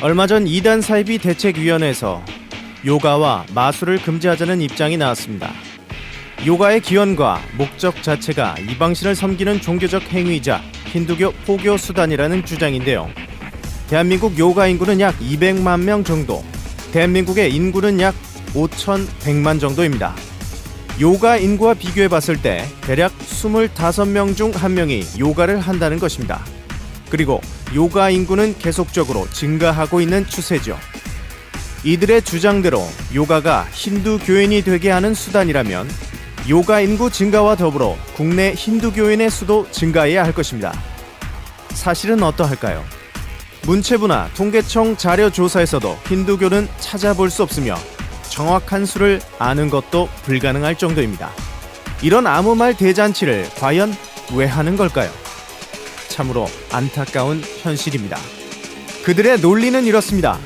얼마 전 이단 사이비 대책위원회에서 요가와 마술을 금지하자는 입장이 나왔습니다. 요가의 기원과 목적 자체가 이방신을 섬기는 종교적 행위이자 힌두교 포교 수단이라는 주장인데요. 대한민국 요가 인구는 약 200만 명 정도, 대한민국의 인구는 약 5,100만 정도입니다. 요가 인구와 비교해 봤을 때 대략 25명 중 1명이 요가를 한다는 것입니다. 그리고 요가 인구는 계속적으로 증가하고 있는 추세죠. 이들의 주장대로 요가가 힌두교인이 되게 하는 수단이라면 요가 인구 증가와 더불어 국내 힌두교인의 수도 증가해야 할 것입니다. 사실은 어떠할까요? 문체부나 통계청 자료조사에서도 힌두교는 찾아볼 수 없으며 정확한 수를 아는 것도 불가능할 정도입니다. 이런 아무 말 대잔치를 과연 왜 하는 걸까요? 참으로 안타까운 현실입니다. 그들의 논리는 이렇습니다.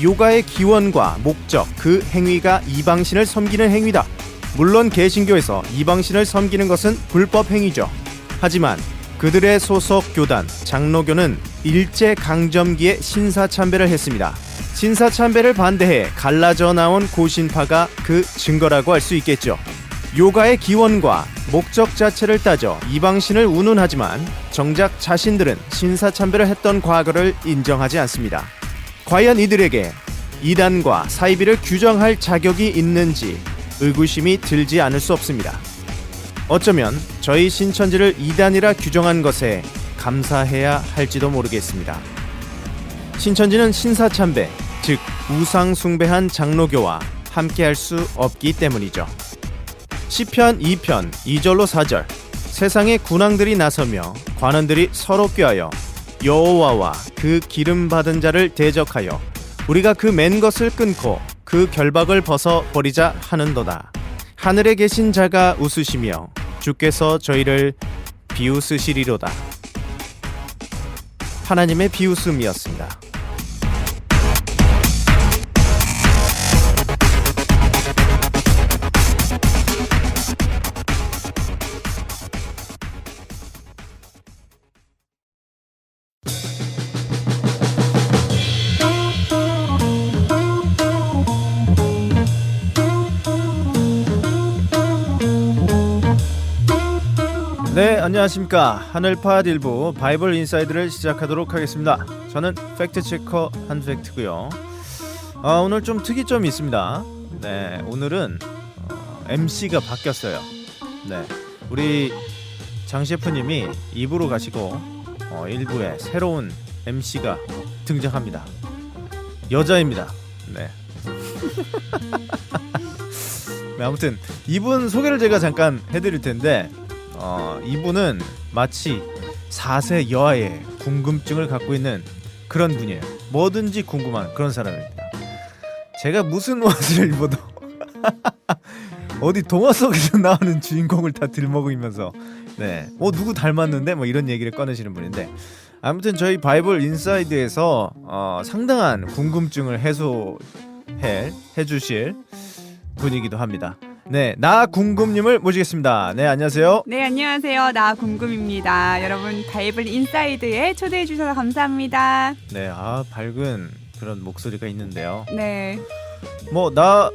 요가의 기원과 목적, 그 행위가 이방신을 섬기는 행위다. 물론 개신교에서 이방신을 섬기는 것은 불법 행위죠. 하지만 그들의 소속 교단, 장로교는 일제강점기에 신사참배를 했습니다. 신사참배를 반대해 갈라져 나온 고신파가 그 증거라고 할 수 있겠죠. 요가의 기원과 목적 자체를 따져 이방신을 운운하지만 정작 자신들은 신사참배를 했던 과거를 인정하지 않습니다. 과연 이들에게 이단과 사이비를 규정할 자격이 있는지 의구심이 들지 않을 수 없습니다. 어쩌면 저희 신천지를 이단이라 규정한 것에 감사해야 할지도 모르겠습니다. 신천지는 신사참배, 즉 우상 숭배한 장로교와 함께할 수 없기 때문이죠. 시편 2편 2절로 4절 세상의 군왕들이 나서며 관원들이 서로 꾀하여 여호와와 그 기름 받은 자를 대적하여 우리가 그 맨 것을 끊고 그 결박을 벗어 버리자 하는도다. 하늘에 계신 자가 웃으시며 주께서 저희를 비웃으시리로다. 하나님의 비웃음이었습니다. 네, 안녕하십니까. 하늘팟 일부 바이블 인사이드를 시작하도록 하겠습니다. 저는 팩트체커 한팩트고요. 오늘 좀 특이점이 있습니다. 네, 오늘은 MC가 바뀌었어요. 네, 우리 장 셰프님이 2부로 가시고 1부에 새로운 MC가 등장합니다. 여자입니다. 네. 네, 아무튼 이분 소개를 제가 잠깐 해드릴 텐데 이분은 마치 4세 여아의 궁금증을 갖고 있는 그런 분이에요. 뭐든지 궁금한 그런 사람입니다. 제가 무슨 옷을 입어도 어디 동화 속에서 나오는 주인공을 다 들먹이면서 네, 누구 닮았는데 뭐 이런 얘기를 꺼내시는 분인데, 아무튼 저희 바이블 인사이드에서 상당한 궁금증을 해주실 분이기도 합니다. 네, 나 궁금님을 모시겠습니다. 네, 안녕하세요. 네, 안녕하세요. 나 궁금입니다. 여러분 바이블 인사이드에 초대해 주셔서 감사합니다. 네, 밝은 그런 목소리가 있는데요. 네.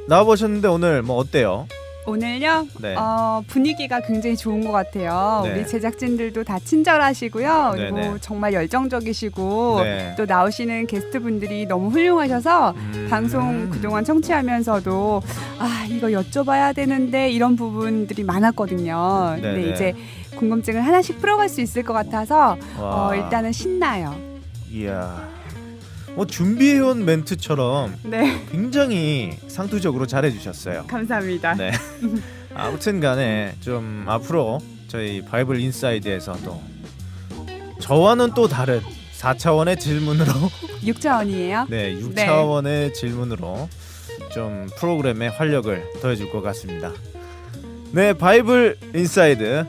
나와보셨는데 오늘 어때요? 오늘요? 네. 분위기가 굉장히 좋은 것 같아요. 네. 우리 제작진들도 다 친절하시고요. 그리고 네네. 정말 열정적이시고 네. 또 나오시는 게스트분들이 너무 훌륭하셔서 방송 그동안 청취하면서도 이거 여쭤봐야 되는데 이런 부분들이 많았거든요. 네네. 근데 이제 궁금증을 하나씩 풀어갈 수 있을 것 같아서 일단은 신나요. 이야, 준비해온 멘트처럼 네. 굉장히 상투적으로 잘해주셨어요. 감사합니다. 네. 아무튼 간에 좀 앞으로 저희 바이블 인사이드에서도 저와는 또 다른 4차원의 질문으로 6차원이에요? 네, 6차원의 질문으로 좀 프로그램에 활력을 더해줄 것 같습니다. 네, 바이블 인사이드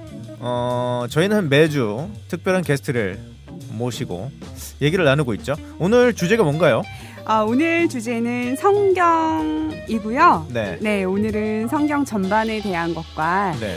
저희는 매주 특별한 게스트를 모시고 얘기를 나누고 있죠. 오늘 주제가 뭔가요? 오늘 주제는 성경이고요. 네. 네, 오늘은 성경 전반에 대한 것과 네.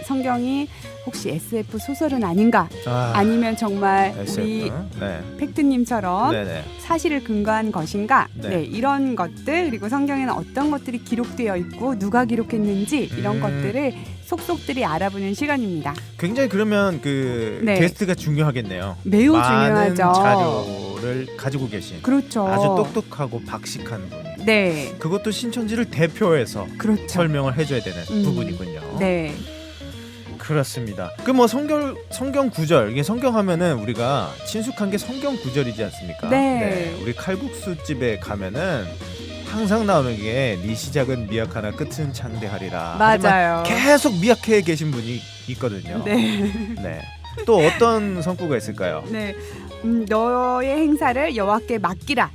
성경이 혹시 SF 소설은 아닌가? 아, 아니면 정말 SF. 우리 네. 팩트님처럼 네네. 사실을 근거한 것인가? 네. 네, 이런 것들 그리고 성경에는 어떤 것들이 기록되어 있고 누가 기록했는지 이런 것들을 속속들이 알아보는 시간입니다. 굉장히 그러면 그 네. 게스트가 중요하겠네요. 매우 많은 중요하죠. 자료를 가지고 계신 그렇죠. 아주 똑똑하고 박식한 분이. 네, 그것도 신천지를 대표해서 그렇죠. 설명을 해줘야 되는 부분이군요. 네, 그렇습니다. 그 뭐 성경 구절 이게 성경하면은 우리가 친숙한 게 성경 구절이지 않습니까? 네. 우리 칼국수 집에 가면은 항상 나오는 게 네 시작은 미약하나 끝은 창대하리라. 하지만 맞아요. 계속 미약해 계신 분이 있거든요. 네, 네. 또 어떤 성구가 있을까요? 네. 너의 행사를 여호와께 맡기라.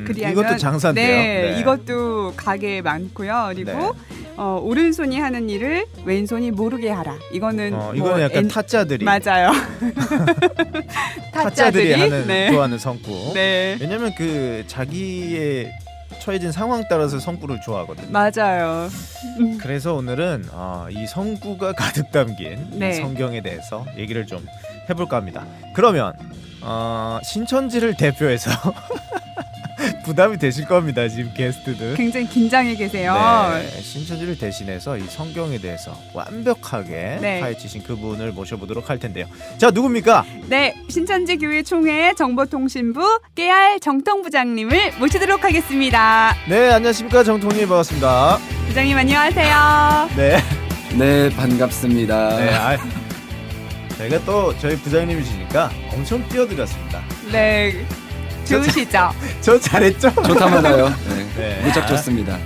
그리하면 이것도 장사인데요. 네, 이것도 가게에 많고요. 그리고 네. 오른손이 하는 일을 왼손이 모르게 하라. 이거는 이거는 약간 타짜들이 맞아요. 타짜들이 하는 네. 좋아하는 성구. 네, 왜냐면 그 자기의 처해진 상황 따라서 성구를 좋아하거든요. 맞아요. 그래서 오늘은 이 성구가 가득 담긴 이 네. 성경에 대해서 얘기를 좀 해볼까 합니다. 그러면 신천지를 대표해서 부담이 되실 겁니다. 지금 게스트들. 굉장히 긴장해 계세요. 네, 신천지를 대신해서 이 성경에 대해서 완벽하게 네. 파헤치신 그분을 모셔보도록 할 텐데요. 자, 누굽니까? 네, 신천지 교회 총회 정보통신부 깨알 정통부장님을 모시도록 하겠습니다. 네, 안녕하십니까. 정통님 반갑습니다. 부장님 안녕하세요. 네. 네, 반갑습니다. 네, 저희가 또 저희 부장님이시니까 엄청 뛰어들었습니다. 네, 좋으시죠? 저 잘했죠? 좋다마다요. 네, 네. 무척 좋습니다.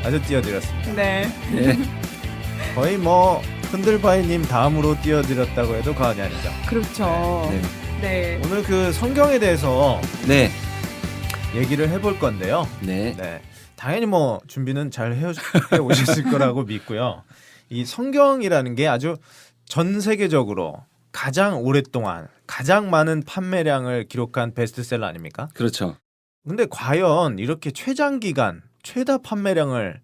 아주 뛰어들었습니다. 네. 네, 거의 뭐 흔들바이님 다음으로 뛰어들었다고 해도 과언이 아니죠. 그렇죠. 네, 네. 오늘 그 성경에 대해서 네, 얘기를 해볼 건데요. 네, 네, 당연히 뭐 준비는 잘 해 오셨을 거라고 믿고요. 이 성경이라는 게 아주 전 세계적으로 가장 오랫동안 가장 많은 판매량을 기록한 베스트셀러 아닙니까? 그렇죠. 근데 과연 이렇게 최장기간 최다 판매량을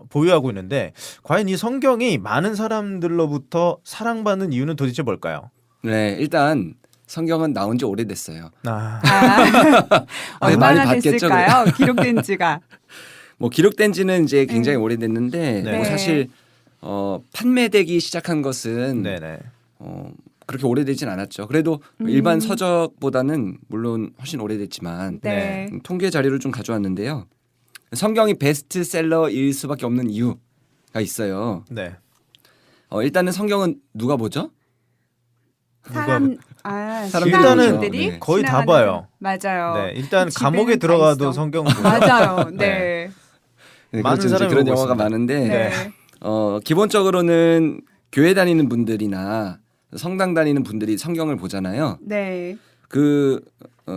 보유하고 있는데 과연 이 성경이 많은 사람들로부터 사랑받는 이유는 도대체 뭘까요? 네, 일단 성경은 나온 지 오래됐어요. 얼마나 많이 봤겠죠, 됐을까요? 기록된 지가. 뭐 기록된 지는 이제 굉장히 오래됐는데 네. 뭐 사실 판매되기 시작한 것은 네네. 그렇게 오래되진 않았죠. 그래도 일반 서적보다는 물론 훨씬 오래됐지만 네. 통계 자료를 좀 가져왔는데요. 성경이 베스트셀러일 수밖에 없는 이유가 있어요. 네. 일단은 성경은 누가 보죠? 사람 사람들이 일단은 신앙인들이 네. 거의 다 신앙하는- 봐요. 맞아요. 네, 일단 집에는 감옥에 다 들어가도 있어. 성경은 보죠. 맞아요. 네. 네. 네, 많은 그렇죠. 이제 사람이 그런 보고 영화가 있습니다. 많은데 네. 기본적으로는 교회 다니는 분들이나 성당 다니는 분들이 성경을 보잖아요. 네. 그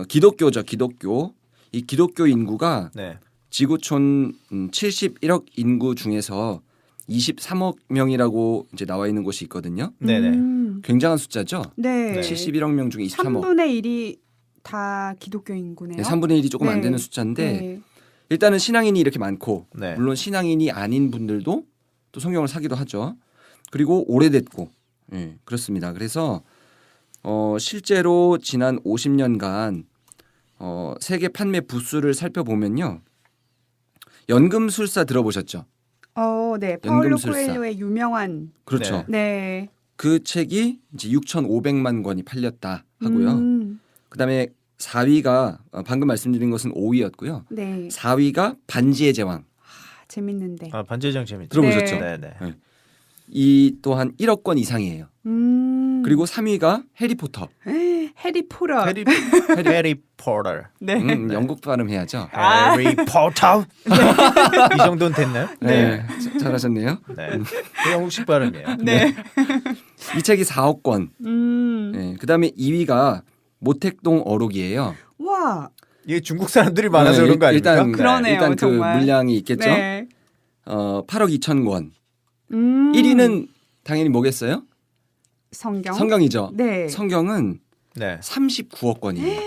기독교죠, 기독교. 이 기독교 인구가 네. 지구촌 71억 인구 중에서 23억 명이라고 이제 나와 있는 곳이 있거든요. 네네. 굉장한 숫자죠. 네. 네. 71억 명 중에 23억. 3분의 1이 다 기독교 인구네요. 네, 3분의 1이 조금 안 네. 되는 숫자인데 네. 일단은 신앙인이 이렇게 많고 네. 물론 신앙인이 아닌 분들도 또 성경을 사기도 하죠. 그리고 오래됐고 그렇습니다. 그래서 실제로 지난 50년간 세계 판매 부수를 살펴보면요. 연금술사 들어보셨죠? 네. 파울로 연금술사. 코엘료의 유명한 그렇죠. 네. 그 책이 이제 6,500만 권이 팔렸다 하고요. 그다음에 4위가 방금 말씀드린 것은 5위였고요. 네. 4위가 반지의 제왕. 재밌는데. 반지의장 재밌죠. 들어보셨죠? 네네. 이 또한 1억 권 이상이에요. 그리고 3위가 해리포터. 해리포터. 해리포터. 네. 영국 발음 해야죠. 해리포터. 이 정도는 됐나요? 네. 잘하셨네요. 네. 그 영국식 발음이에요. 네. 이 책이 4억 권. 네. 그다음에 2위가 모택동 어록이에요. 와. 이게 중국 사람들이 많아서 네, 그런 거 아닙니까? 일단 그러네요, 일단 그 정말. 물량이 있겠죠. 네. 8억 2천 권. 1위는 당연히 뭐겠어요? 성경. 성경이죠. 네. 성경은 네. 39억 권이에요.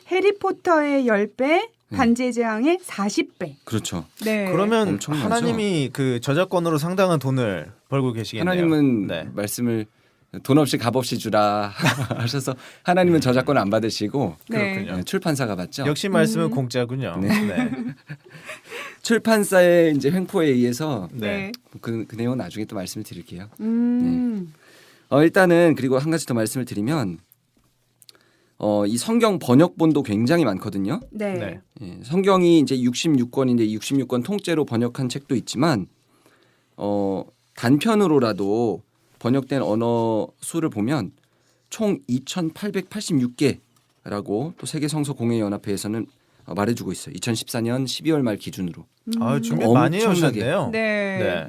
해리포터의 10배, 반지의 제왕의 40배. 그렇죠. 네. 그러면 엄청나죠? 하나님이 그 저작권으로 상당한 돈을 벌고 계시겠네요. 하나님은 네. 말씀을 돈 없이 값 없이 주라 하셔서 하나님은 저작권을 안 받으시고 네. 그렇군요. 출판사가 받죠. 역시 말씀은 공짜군요. 네. 네. 출판사의 이제 횡포에 의해서 네. 그 내용은 나중에 또 말씀을 드릴게요. 음. 일단은 그리고 한 가지 더 말씀을 드리면 이 성경 번역본도 굉장히 많거든요. 네. 네. 예, 성경이 이제 66권인데 66권 통째로 번역한 책도 있지만 단편으로라도 번역된 언어 수를 보면 총 2,886개라고 또 세계 성서 공회 연합회에서는 말해주고 있어요. 2014년 12월 말 기준으로. 아, 준비 많이 엄청나게. 해오셨네요. 네.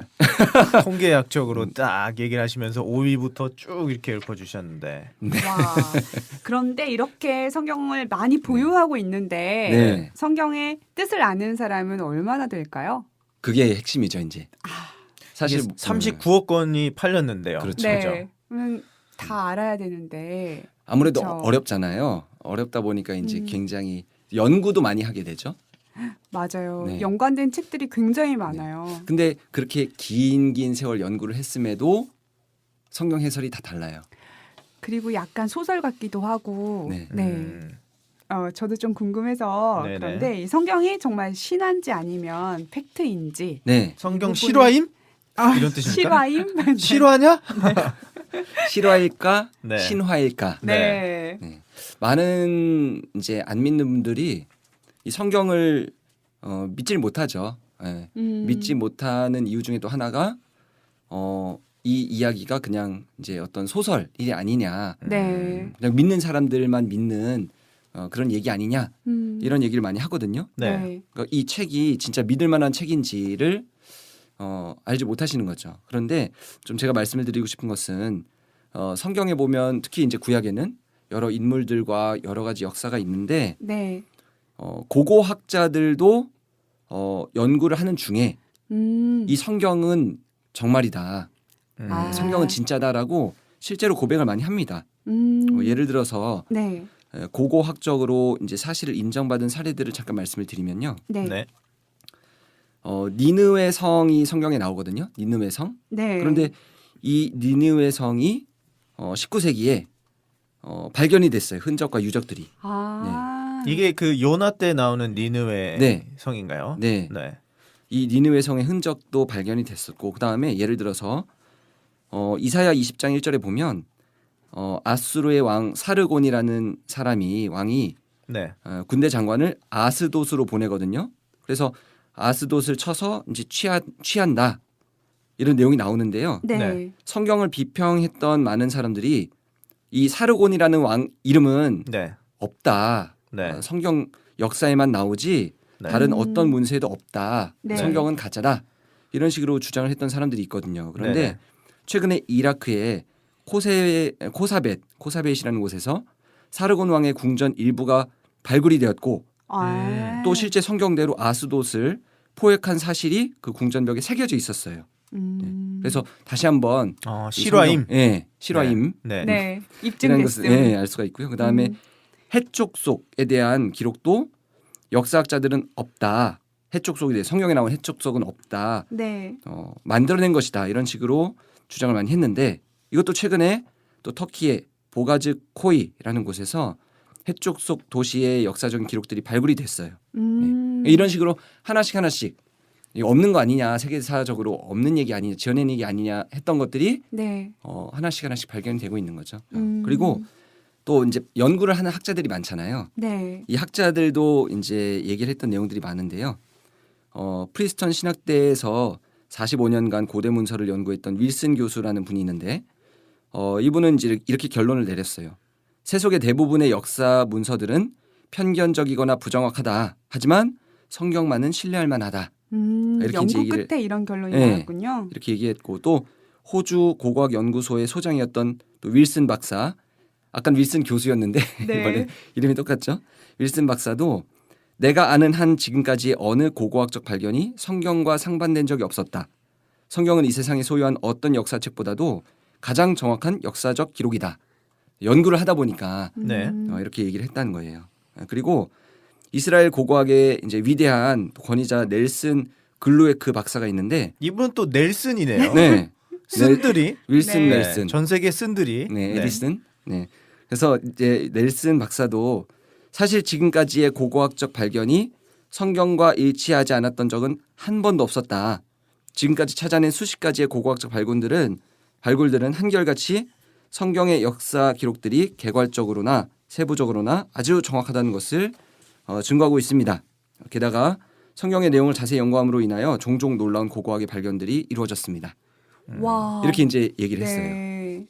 통계학적으로 딱 얘기를 하시면서 5위부터 쭉 이렇게 읊어주셨는데. 와. 그런데 이렇게 성경을 많이 보유하고 있는데 네. 성경의 뜻을 아는 사람은 얼마나 될까요? 그게 핵심이죠, 이제. 사실 이게 39억 건이 팔렸는데요. 그렇죠. 네. 그러면 다 알아야 되는데. 아무래도 그렇죠. 어렵잖아요. 어렵다 보니까 이제 음. 굉장히 연구도 많이 하게 되죠. 맞아요. 네. 연관된 책들이 굉장히 많아요. 근데 그렇게 긴 세월 연구를 했음에도 성경 해설이 다 달라요. 그리고 약간 소설 같기도 하고. 네. 저도 좀 궁금해서 네네. 그런데 이 성경이 정말 신화인지 아니면 팩트인지. 네. 성경 이 부분은- 실화임? 이런 뜻입니까? 실화임? 네. 실화냐? 실화일까? 네. 신화일까? 네. 많은 이제 안 믿는 분들이 이 성경을 믿질 못하죠. 예. 믿지 못하는 이유 중에 또 하나가 이 이야기가 그냥 이제 어떤 소설이 아니냐, 네. 그냥 믿는 사람들만 믿는 그런 얘기 아니냐 이런 얘기를 많이 하거든요. 네. 그러니까 이 책이 진짜 믿을 만한 책인지를 알지 못하시는 거죠. 그런데 좀 제가 말씀을 드리고 싶은 것은 성경에 보면 특히 이제 구약에는 여러 인물들과 여러 가지 역사가 있는데 네. 고고학자들도 연구를 하는 중에 음. 이 성경은 정말이다, 아. 성경은 진짜다라고 실제로 고백을 많이 합니다. 예를 들어서 네. 고고학적으로 이제 사실을 인정받은 사례들을 잠깐 말씀을 드리면요. 네. 네. 니느웨 성이 성경에 나오거든요. 니느웨 성. 네. 그런데 이 니느웨 성이 19세기에 발견이 됐어요. 흔적과 유적들이. 아. 이게 그 요나 때 나오는 니느웨 네. 성인가요? 네. 네. 이 니느웨 성의 흔적도 발견이 됐었고 그다음에 예를 들어서 이사야 20장 1절에 보면 아수르의 왕 사르곤이라는 왕이 네. 군대 장관을 아스돗으로 보내거든요. 그래서 아스돗을 쳐서 이제 취한다. 이런 내용이 나오는데요. 네. 네. 성경을 비평했던 많은 사람들이 이 사르곤이라는 왕 이름은 네. 없다. 네. 성경 역사에만 나오지 네. 다른 어떤 문서에도 없다. 네. 성경은 가짜다. 이런 식으로 주장을 했던 사람들이 있거든요. 그런데 네네. 최근에 이라크의 코사벳이라는 곳에서 사르곤 왕의 궁전 일부가 발굴이 되었고 아. 또 실제 성경대로 아스돗을 포획한 사실이 그 궁전벽에 새겨져 있었어요. 그래서 다시 한번 이 실화임. 성경, 예, 실화임. 네. 네. 이라는 것을 입증됐음. 알 수가 있고요. 그다음에 해족속에 대한 기록도 역사학자들은 없다. 해족속에 대해 성경에 나온 해족속은 없다. 네. 만들어낸 것이다. 이런 식으로 주장을 많이 했는데 이것도 최근에 또 터키의 보가즈 코이라는 곳에서 해족속 도시의 역사적인 기록들이 발굴이 됐어요. 이런 식으로 하나씩 이거 없는 거 아니냐, 세계사적으로 없는 얘기 아니냐, 지어낸 얘기 아니냐 했던 것들이 네. 하나씩 발견되고 있는 거죠. 그리고 또 이제 연구를 하는 학자들이 많잖아요. 네. 이 학자들도 이제 얘기를 했던 내용들이 많은데요. 프리스턴 신학대에서 45년간 고대 문서를 연구했던 윌슨 교수라는 분이 있는데 이분은 이제 이렇게 결론을 내렸어요. 세속의 대부분의 역사 문서들은 편견적이거나 부정확하다. 하지만 성경만은 신뢰할 만하다. 이렇게 연구 이제 얘기를- 끝에 이런 결론이 네. 나왔군요. 이렇게 얘기했고 또 호주 고고학 연구소의 소장이었던 또 윌슨 박사, 아까 윌슨 교수였는데 네. 이번에 이름이 똑같죠. 윌슨 박사도 내가 아는 한 지금까지의 어느 고고학적 발견이 성경과 상반된 적이 없었다. 성경은 이 세상에 소유한 어떤 역사책보다도 가장 정확한 역사적 기록이다. 연구를 하다 보니까 네. 이렇게 얘기를 했다는 거예요. 그리고 이스라엘 고고학의 이제 위대한 권위자 넬슨 글루에크 박사가 있는데 이분은 또 넬슨이네요. 네. 쓴들이 윌슨 네. 넬슨. 전 세계 쓴들이 네, 에디슨. 네. 그래서 이제 넬슨 박사도 사실 지금까지의 고고학적 발견이 성경과 일치하지 않았던 적은 한 번도 없었다. 지금까지 찾아낸 수십 가지의 고고학적 발굴들은 한결같이 성경의 역사 기록들이 개괄적으로나 세부적으로나 아주 정확하다는 것을 증거하고 있습니다. 게다가 성경의 내용을 자세히 연구함으로 인하여 종종 놀라운 고고학의 발견들이 이루어졌습니다. 와. 이렇게 이제 얘기를 했어요. 네.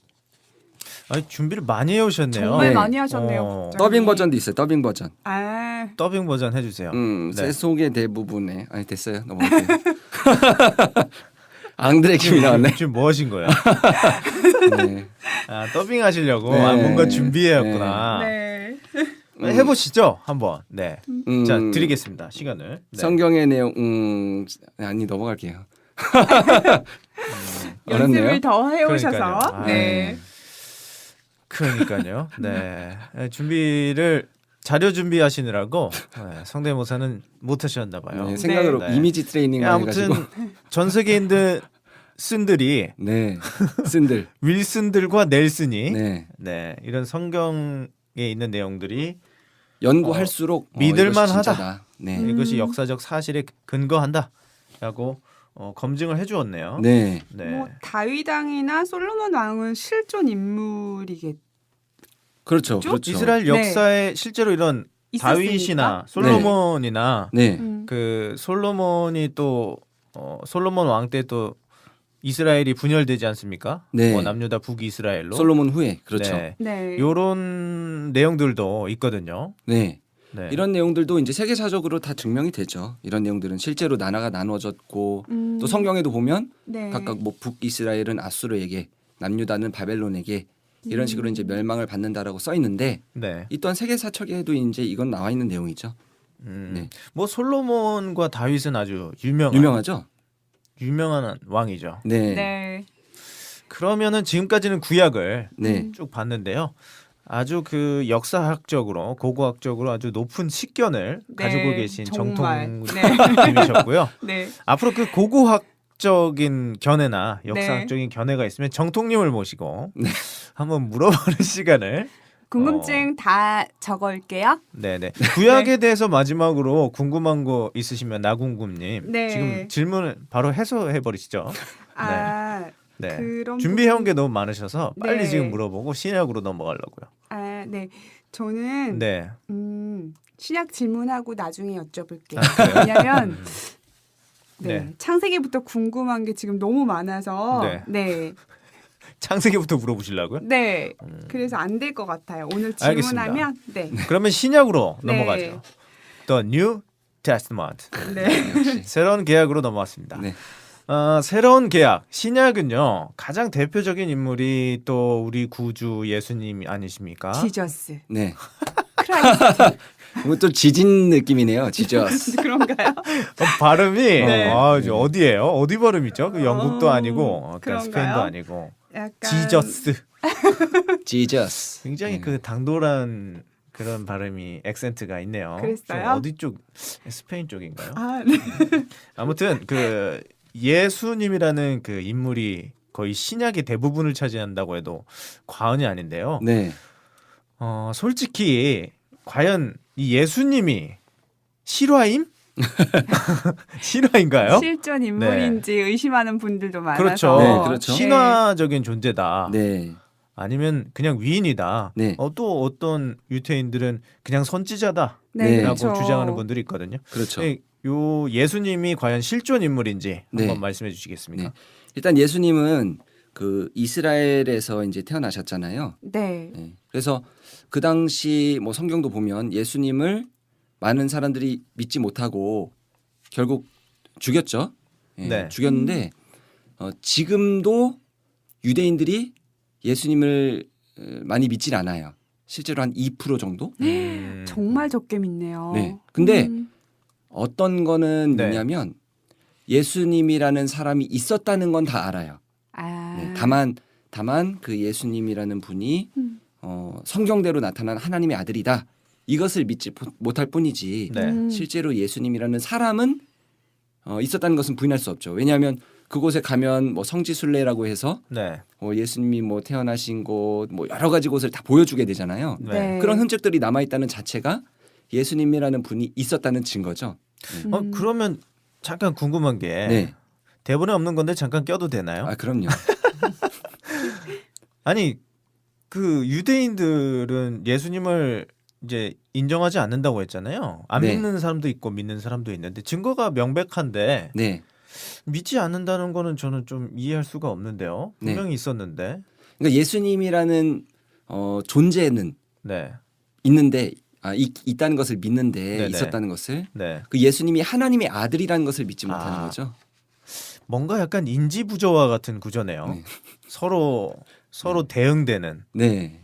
아니, 준비를 많이 해오셨네요. 정말 네. 많이 하셨네요. 더빙 버전도 있어요. 더빙 버전. 아, 더빙 버전 해주세요. 네. 세속의 대부분에 아니 됐어요. 넘어갈게요. 앙드레 김이 나왔네. 지금 뭐 하신 거예요? 네. 아, 더빙 하시려고 네. 뭔가 준비해왔구나. 네. 해보시죠, 한번. 네. 음, 자, 드리겠습니다. 시간을. 네. 성경의 내용 아니 넘어갈게요. 연습을 어렵네요. 더 해오셔서. 그러니까요. 네. 그러니까요. 네. 준비를 자료 준비하시느라고 성대모사는 못하셨나 봐요. 네, 생각으로 네. 이미지 트레이닝을 아무튼 해가지고 전 세계인들 쓴들이 네 쓴들 윌슨들과 넬슨이 네 네, 이런 성경에 있는 내용들이 연구할수록 믿을만하다. 이것이 진짜다. 네. 이것이 역사적 사실에 근거한다라고 검증을 해주었네요. 네. 네. 뭐 다윗 왕이나 솔로몬 왕은 실존 인물이겠죠? 그렇죠. 그렇죠. 이스라엘 역사에 실제로 이런 다윗이나 있었으니까. 솔로몬이나 네. 그 솔로몬이 또 솔로몬 왕 때 또 이스라엘이 분열되지 않습니까? 네. 뭐 남유다 북이스라엘로. 솔로몬 후에 그렇죠. 네. 네. 요런 내용들도 있거든요. 네. 네. 이런 내용들도 이제 세계사적으로 다 증명이 되죠. 이런 내용들은 실제로 나라가 나눠졌고 또 성경에도 보면 네. 각각 뭐 북이스라엘은 아수르에게 남유다는 바벨론에게 이런 식으로 이제 멸망을 받는다라고 써 있는데 네. 이 또한 세계사책에도 이제 이건 나와 있는 내용이죠. 네. 뭐 솔로몬과 다윗은 아주 유명하죠? 유명한 왕이죠. 네. 네. 그러면은 지금까지는 구약을 네. 쭉 봤는데요. 아주 그 역사학적으로 고고학적으로 아주 높은 식견을 네, 가지고 계신 정말. 정통님이셨고요. 네. 앞으로 그 고고학적인 견해나 역사학적인 견해가 있으면 정통님을 모시고 한번 물어보는 시간을 궁금증 다 적을게요. 네네 구약에 대해서 마지막으로 궁금한 거 있으시면 나궁금님 네. 지금 질문을 바로 해소해 버리시죠. 아, 네. 그런 준비해온 게 너무 많으셔서 빨리 네. 지금 물어보고 신약으로 넘어가려고요. 아, 네. 저는 네. 신약 질문하고 나중에 여쭤볼게요. 그래요? 왜냐면 네. 네. 창세기부터 궁금한 게 지금 너무 많아서 네. 네. 창세기부터 물어보시려고요? 네. 그래서 안 될 것 같아요. 오늘 알겠습니다. 질문하면 네. 그러면 신약으로 네. 넘어가죠. The New Testament. 네. 새로운 계약으로 넘어왔습니다. 네. 새로운 계약 신약은요 가장 대표적인 인물이 또 우리 구주 예수님 아니십니까? 지저스. 네. 크라이스트. 이거 또 지진 느낌이네요. 지저스. 그런가요? 발음이 네. 어디예요? 어디 발음이죠? 그 영국도 아니고 그런가요? 스페인도 아니고 약간 지저스. 지저스. 굉장히 그 당돌한 그런 발음이 액센트가 있네요. 그랬어요? 좀 어디 쪽 스페인 쪽인가요? 아, 네. 아무튼 그 예수님이라는 그 인물이 거의 신약의 대부분을 차지한다고 해도 과언이 아닌데요. 네. 솔직히 과연 이 예수님이 실화임? 실화인가요? 실존 인물인지 의심하는 분들도 많아서 그렇죠. 네, 그렇죠. 신화적인 존재다. 네. 아니면 그냥 위인이다. 네. 또 어떤 유태인들은 그냥 선지자다라고 네, 네. 그렇죠. 주장하는 분들이 있거든요. 그렇죠. 요 예수님이 과연 실존 인물인지 네. 한번 말씀해 주시겠습니까? 네. 일단 예수님은 그 이스라엘에서 이제 태어나셨잖아요. 네. 네. 그래서 그 당시 뭐 성경도 보면 예수님을 많은 사람들이 믿지 못하고 결국 죽였죠. 예, 네. 죽였는데 지금도 유대인들이 예수님을 많이 믿질 않아요. 실제로 한 2% 정도. 정말 적게 믿네요. 네. 근데 음. 어떤 거는 네. 뭐냐면 예수님이라는 사람이 있었다는 건 다 알아요. 아. 네. 다만 그 예수님이라는 분이 음. 성경대로 나타난 하나님의 아들이다. 이것을 믿지 못할 뿐이지 네. 실제로 예수님이라는 사람은 있었다는 것은 부인할 수 없죠. 왜냐하면 그곳에 가면 뭐 성지순례라고 해서 네. 예수님이 뭐 태어나신 곳 뭐 여러 가지 곳을 다 보여주게 되잖아요. 네. 그런 흔적들이 남아 있다는 자체가 예수님이라는 분이 있었다는 증거죠. 그러면 잠깐 궁금한 게 네. 대본에 없는 건데 잠깐 껴도 되나요? 아 그럼요. 아니 그 유대인들은 예수님을 이제 인정하지 않는다고 했잖아요. 안 네. 믿는 사람도 있고 믿는 사람도 있는데 증거가 명백한데 네. 믿지 않는다는 거는 저는 좀 이해할 수가 없는데요. 네. 분명히 있었는데. 그러니까 예수님이라는 존재는 네. 있는데 있다는 것을 믿는데 네네. 있었다는 것을 네. 그 예수님이 하나님의 아들이라는 것을 믿지 못하는 거죠. 뭔가 약간 인지 부조화 같은 구조네요. 네. 서로 대응되는. 네.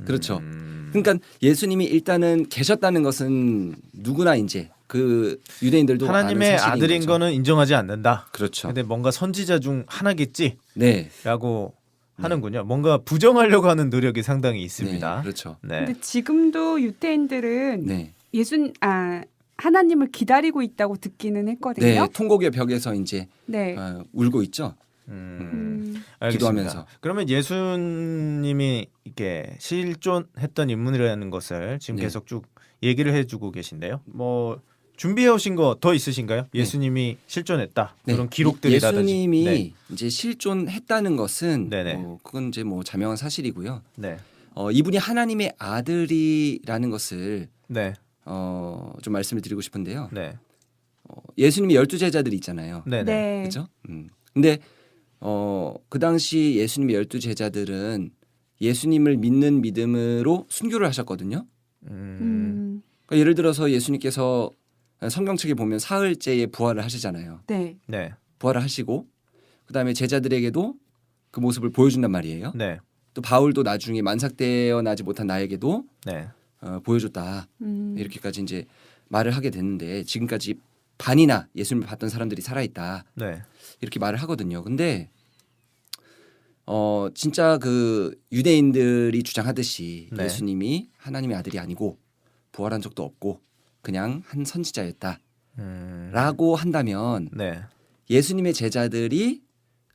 그렇죠. 음. 그러니까 예수님이 일단은 계셨다는 것은 누구나 이제 그 유대인들도 하나님의 아는 사실인 아들인 거죠. 거는 인정하지 않는다. 그렇죠. 근데 뭔가 선지자 중 하나겠지라고 네. 하는군요. 뭔가 부정하려고 하는 노력이 상당히 네. 있습니다. 그렇죠. 네. 근데 지금도 유태인들은 네. 하나님을 기다리고 있다고 듣기는 했거든요. 네. 통곡의 벽에서 이제 네. 울고 있죠. 알겠습니다. 기도하면서. 그러면 예수님이 이렇게 실존했던 인물이라는 것을 지금 네. 계속 쭉 얘기를 해주고 계신데요. 뭐 준비해 오신 거 더 있으신가요? 예수님이 실존했다 네. 그런 기록들이라든지. 예수님이 네. 이제 실존했다는 것은 네네. 그건 이제 뭐 자명한 사실이고요. 네. 이분이 하나님의 아들이라는 것을 네. 좀 말씀을 드리고 싶은데요. 네. 예수님이 12제자들이 있잖아요. 네. 네. 네. 그렇죠? 근데 그 당시 예수님의 12제자들은 예수님을 믿는 믿음으로 순교를 하셨거든요. 음. 그러니까 예를 들어서 예수님께서 성경책에 보면 사흘째에 부활을 하시잖아요. 네. 네. 부활을 하시고 그다음에 제자들에게도 그 모습을 보여준단 말이에요. 네. 또 바울도 나중에 만삭되어 나지 못한 나에게도 네. 보여줬다. 음. 이렇게까지 이제 말을 하게 됐는데 지금까지 반이나 예수님을 봤던 사람들이 살아있다. 네. 이렇게 말을 하거든요. 근데 진짜 그 유대인들이 주장하듯이 네. 예수님이 하나님의 아들이 아니고 부활한 적도 없고 그냥 한 선지자였다라고 한다면 네. 예수님의 제자들이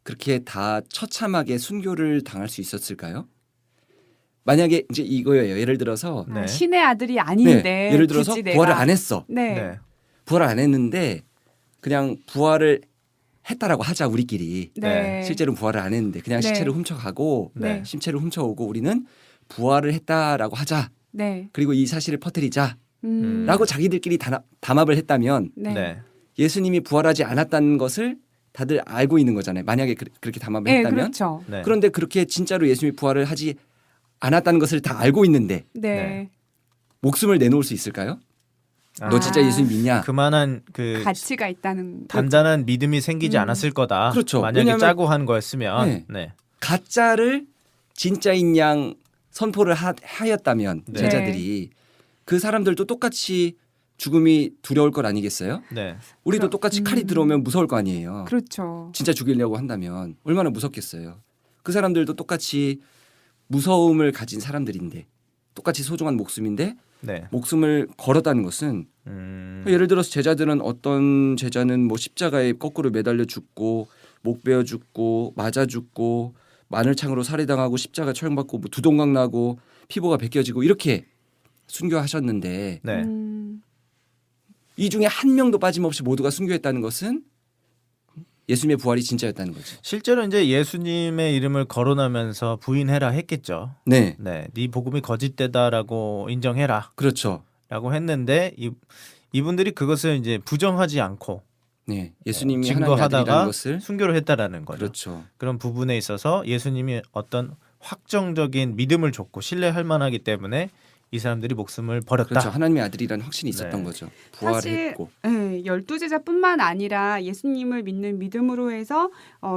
그렇게 다 처참하게 순교를 당할 수 있었을까요? 만약에 이제 이거예요. 예를 들어서 네. 신의 아들이 아닌데 네, 예를 들어서 굳이 부활을 내가- 안 했어. 네. 네. 부활을 안 했는데 그냥 부활을 했다라고 하자 우리끼리. 네. 실제로는 부활을 안 했는데 그냥 네. 시체를 훔쳐가고 네. 심체를 훔쳐오고 우리는 부활을 했다라고 하자. 네. 그리고 이 사실을 퍼뜨리자라고 음. 자기들끼리 담합을 했다면 네. 네. 예수님이 부활하지 않았다는 것을 다들 알고 있는 거잖아요. 만약에 그렇게 담합을 네, 했다면. 그렇죠. 네. 그런데 그렇게 진짜로 예수님이 부활을 하지 않았다는 것을 다 알고 있는데 네. 네. 목숨을 내놓을 수 있을까요? 너 진짜 예수님 믿냐? 그만한 그 가치가 있다는 단단한 믿음이 생기지 않았을 거다. 그렇죠. 만약에 왜냐하면- 짜고 한 거였으면. 네. 네. 가짜를 진짜인 양 선포를 하였다면 네. 제자들이 그 사람들도 똑같이 죽음이 두려울 것 아니겠어요? 네. 우리도 똑같이 칼이 들어오면 무서울 거 아니에요. 그렇죠. 진짜 죽이려고 한다면 얼마나 무섭겠어요. 그 사람들도 똑같이 무서움을 가진 사람들인데 똑같이 소중한 목숨인데 네. 목숨을 걸었다는 것은 예를 들어서 제자들은 어떤 제자는 뭐 십자가에 거꾸로 매달려 죽고 목 베어 죽고 맞아 죽고 마늘창으로 살해당하고 십자가 처형받고 뭐 두동강 나고 피부가 벗겨지고 이렇게 순교하셨는데 네. 이 중에 한 명도 빠짐없이 모두가 순교했다는 것은 예수님의 부활이 진짜였다는 거죠. 실제로 이제 예수님의 이름을 거론하면서 부인해라 했겠죠. 네, 네. 네 복음이 거짓되다라고 인정해라. 그렇죠. 라고 했는데 이분들이 그것을 이제 부정하지 않고 네, 예수님이 하나님의 증거하다가 아들이라는 것을 순교를 했다라는 거죠. 그렇죠. 그런 부분에 있어서 예수님이 어떤 확정적인 믿음을 줬고 신뢰할 만하기 때문에 이 사람들이 목숨을 버렸다. 그렇죠. 하나님의 아들이라는 확신이 있었던 네. 거죠. 사실 부활했고. 네, 12제자뿐만 아니라 예수님을 믿는 믿음으로 해서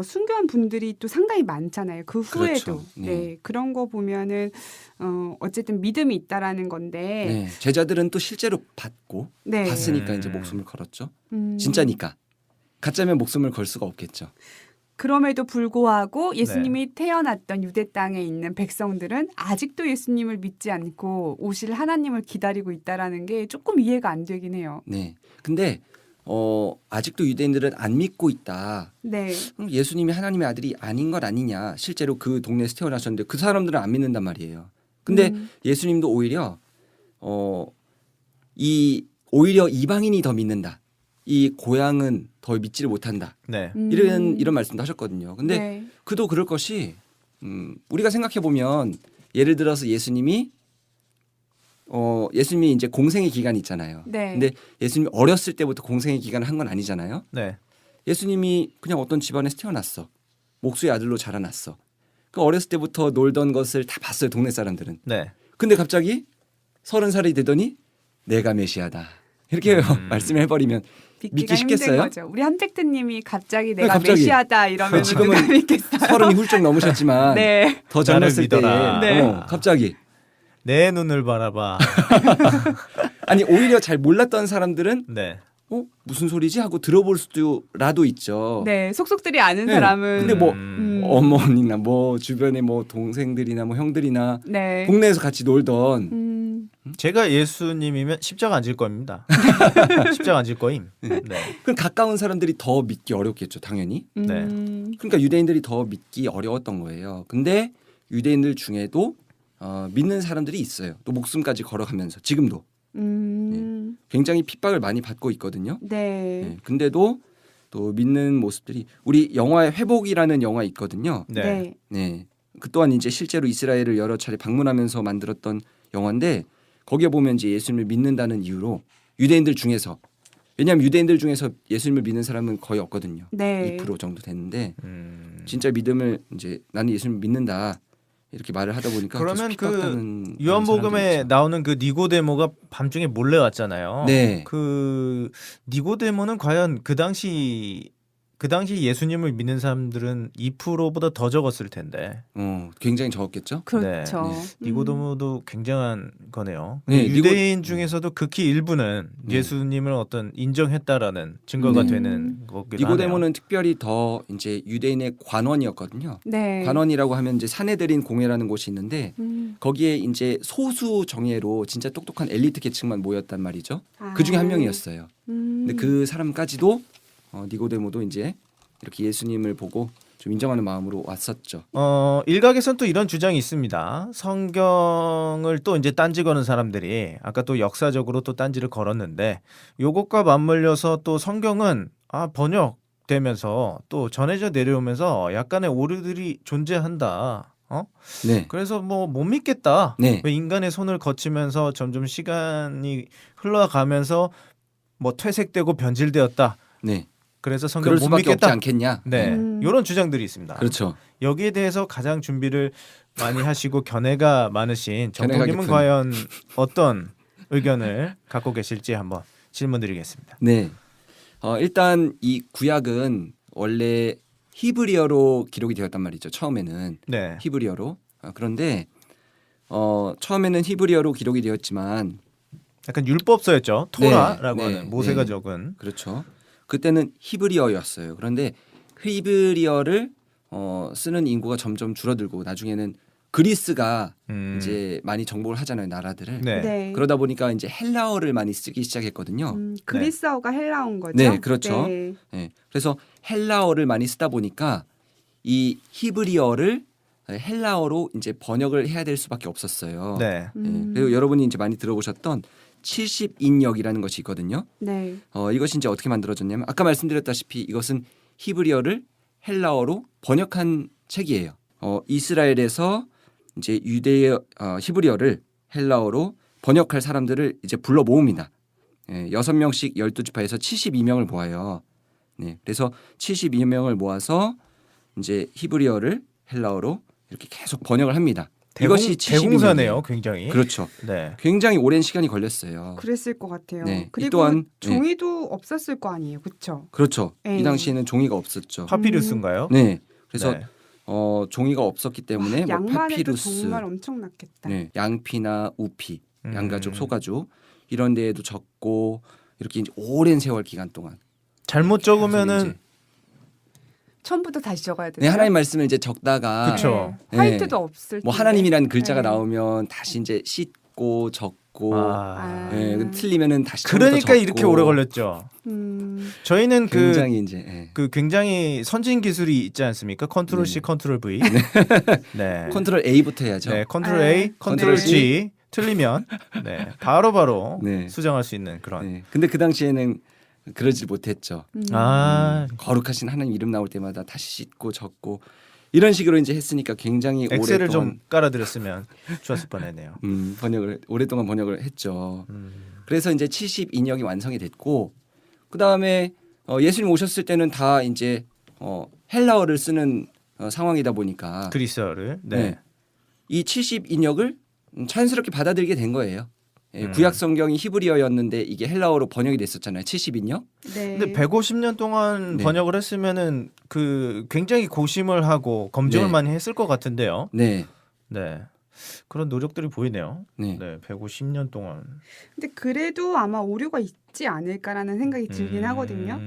순교한 분들이 또 상당히 많잖아요. 그 후에도. 그렇죠. 네. 네. 그런 거 보면은 어쨌든 믿음이 있다라는 건데. 네, 제자들은 또 실제로 봤고 네. 봤으니까 이제 목숨을 걸었죠. 음. 진짜니까. 가짜면 목숨을 걸 수가 없겠죠. 그럼에도 불구하고 예수님이 태어났던 유대 땅에 있는 백성들은 아직도 예수님을 믿지 않고 오실 하나님을 기다리고 있다라는 게 조금 이해가 안 되긴 해요. 네. 근데 아직도 유대인들은 안 믿고 있다. 네. 예수님이 하나님의 아들이 아닌 것 아니냐. 실제로 그 동네에서 태어나셨는데 그 사람들은 안 믿는단 말이에요. 근데 예수님도 오히려 오히려 이방인이 더 믿는다. 이 고향은 더 믿지를 못한다. 네. 이런 말씀도 하셨거든요. 근데 네. 그도 그럴 것이 우리가 생각해 보면 예를 들어서 예수님이 이제 공생의 기간이 있잖아요. 네. 근데 예수님이 어렸을 때부터 공생의 기간을 한 건 아니잖아요. 네. 예수님이 그냥 어떤 집안에서 태어났어. 목수의 아들로 자라났어. 그 어렸을 때부터 놀던 것을 다 봤어요. 동네 사람들은. 네. 근데 갑자기 30살이 되더니 내가 메시아다. 이렇게 말씀을 해버리면 믿기 믿기가 힘든 쉽겠어요? 거죠. 우리 한택트님이 갑자기 내가 갑자기. 메시아다 이러면 지금은 누가 믿겠어요? 30이 훌쩍 넘으셨지만 네. 더 나를 젊었을 때 믿어라. 네. 갑자기 내 눈을 바라봐. 아니 오히려 잘 몰랐던 사람들은 네. 무슨 소리지 하고 들어볼 수도라도 있죠. 네, 속속들이 아는 네. 사람은 근데 뭐 어머니나 뭐 주변에 뭐 동생들이나 뭐 형들이나 네. 동네에서 같이 놀던 제가 예수님이면 십자가 안 질 겁니다. 십자가 안 질 거임. 네. 그럼 가까운 사람들이 더 믿기 어렵겠죠, 당연히. 네. 그러니까 유대인들이 더 믿기 어려웠던 거예요. 근데 유대인들 중에도 믿는 사람들이 있어요. 또 목숨까지 걸어가면서 지금도 굉장히 핍박을 많이 받고 있거든요. 네. 네. 근데도 또 믿는 모습들이 우리 영화의 회복이라는 영화 있거든요. 네. 네. 네. 그 또한 이제 실제로 이스라엘을 여러 차례 방문하면서 만들었던 영화인데 거기에 보면 이제 예수님을 믿는다는 이유로 유대인들 중에서 왜냐하면 유대인들 중에서 예수님을 믿는 사람은 거의 없거든요. 네. 2% 정도 되는데 진짜 믿음을 이제 나는 예수님을 믿는다 이렇게 말을 하다 보니까 그러면 계속 핍박받는 그 요한복음에 사람들이 있죠. 나오는 그 니고데모가 밤중에 몰래 왔잖아요. 네. 그 니고데모는 과연 그 당시 예수님을 믿는 사람들은 2%보다 더 적었을 텐데. 굉장히 적었겠죠. 그렇죠. 니고데모도 굉장한 거네요. 네, 유대인 중에서도 극히 일부는 예수님을 어떤 인정했다라는 증거가 네. 되는 거기도 하네요. 니고데모는 특별히 더 이제 유대인의 관원이었거든요. 네. 관원이라고 하면 이제 사내들인 공회라는 곳이 있는데 거기에 이제 소수 정예로 진짜 똑똑한 엘리트 계층만 모였단 말이죠. 그 중에 한 명이었어요. 근데 그 사람까지도 니고데모도 이제 이렇게 예수님을 보고 좀 인정하는 마음으로 왔었죠. 일각에선 또 이런 주장이 있습니다. 성경을 또 이제 딴지 거는 사람들이 아까 또 역사적으로 또 딴지를 걸었는데 요것과 맞물려서 또 성경은 번역되면서 또 전해져 내려오면서 약간의 오류들이 존재한다. 네. 그래서 뭐 못 믿겠다. 네. 왜 인간의 손을 거치면서 점점 시간이 흘러가면서 뭐 퇴색되고 변질되었다. 네. 그래서 성경 그럴 못 수밖에 없지 믿겠다. 않겠냐. 네, 이런 주장들이 있습니다. 그렇죠. 여기에 대해서 가장 준비를 많이 하시고 견해가 많으신 견해가 정동님은 깊은. 과연 어떤 의견을 갖고 계실지 한번 질문드리겠습니다. 네. 일단 이 구약은 원래 히브리어로 기록이 되었단 말이죠. 처음에는 네, 히브리어로. 그런데 처음에는 히브리어로 기록이 되었지만 약간 율법서였죠. 토라라고 네, 하는 모세가 네. 적은. 그렇죠. 그때는 히브리어였어요. 그런데 히브리어를 쓰는 인구가 점점 줄어들고 나중에는 그리스가 이제 많이 정복을 하잖아요, 나라들을. 네. 네. 그러다 보니까 이제 헬라어를 많이 쓰기 시작했거든요. 그리스어가 헬라어인 거죠. 네, 그렇죠. 네. 네. 그래서 헬라어를 많이 쓰다 보니까 이 히브리어를 헬라어로 이제 번역을 해야 될 수밖에 없었어요. 네. 그리고 여러분이 이제 많이 들어보셨던 70인역이라는 것이 있거든요. 네. 이것이 이제 어떻게 만들어졌냐면 아까 말씀드렸다시피 이것은 히브리어를 헬라어로 번역한 책이에요. 이스라엘에서 이제 히브리어를 헬라어로 번역할 사람들을 이제 불러 모읍니다. 6명씩 12지파에서 72명을 모아요. 네, 그래서 72명을 모아서 이제 히브리어를 헬라어로 이렇게 계속 번역을 합니다. 이것이 72명 대공사네요, 굉장히. 그렇죠. 네. 굉장히 오랜 시간이 걸렸어요. 그랬을 것 같아요. 네, 이 그리고 또한 종이도 없었을 거 아니에요, 그렇죠? 그렇죠. 네. 이 당시에는 종이가 없었죠. 파피루스인가요? 네, 그래서 네. 종이가 없었기 때문에 뭐 양만 해도 파피루스, 정말 엄청났겠다. 네, 양피나 우피, 음. 양가죽, 소가죽 이런 데에도 적고 이렇게 이제 오랜 세월 기간 동안 잘못 계속 적으면은 이제 처음부터 다시 적어야 돼요. 네, 하나님 말씀을 이제 적다가 그쵸. 네. 화이트도 없을 뭐 텐데. 하나님이라는 글자가 네. 나오면 다시 이제 씻고 적고 아, 예, 근데 틀리면은 다시 처음부터 그러니까 적고. 이렇게 오래 걸렸죠. 저희는 굉장히 이제 굉장히 선진 기술이 있지 않습니까? 컨트롤 C, 컨트롤 V. 네. 컨트롤 A부터 해야죠. 네, 컨트롤 A, 컨트롤 네. G 틀리면 바로바로 네. 수정할 수 있는 그런. 네. 근데 그 당시에는 그러지 못했죠. 아, 거룩하신 하나님 이름 나올 때마다 다시 씻고 적고 이런 식으로 이제 했으니까 굉장히 엑셀을 오랫동안 좀 깔아드렸으면 좋았을 뻔했네요. 오랫동안 번역을 했죠. 그래서 이제 72역이 완성이 됐고 그 다음에 예수님 오셨을 때는 다 이제 헬라어를 쓰는 상황이다 보니까 그리스어를. 네. 네. 이 72역을 자연스럽게 받아들이게 된 거예요. 예, 구약 성경이 히브리어였는데 이게 헬라어로 번역이 됐었잖아요. 72역. 네. 근데 150년 동안 네. 번역을 했으면은 굉장히 고심을 하고 검증을 네. 많이 했을 것 같은데요. 네. 네. 그런 노력들이 보이네요. 네. 네, 150년 동안. 근데 그래도 아마 오류가 있지 않을까라는 생각이 들긴 하거든요.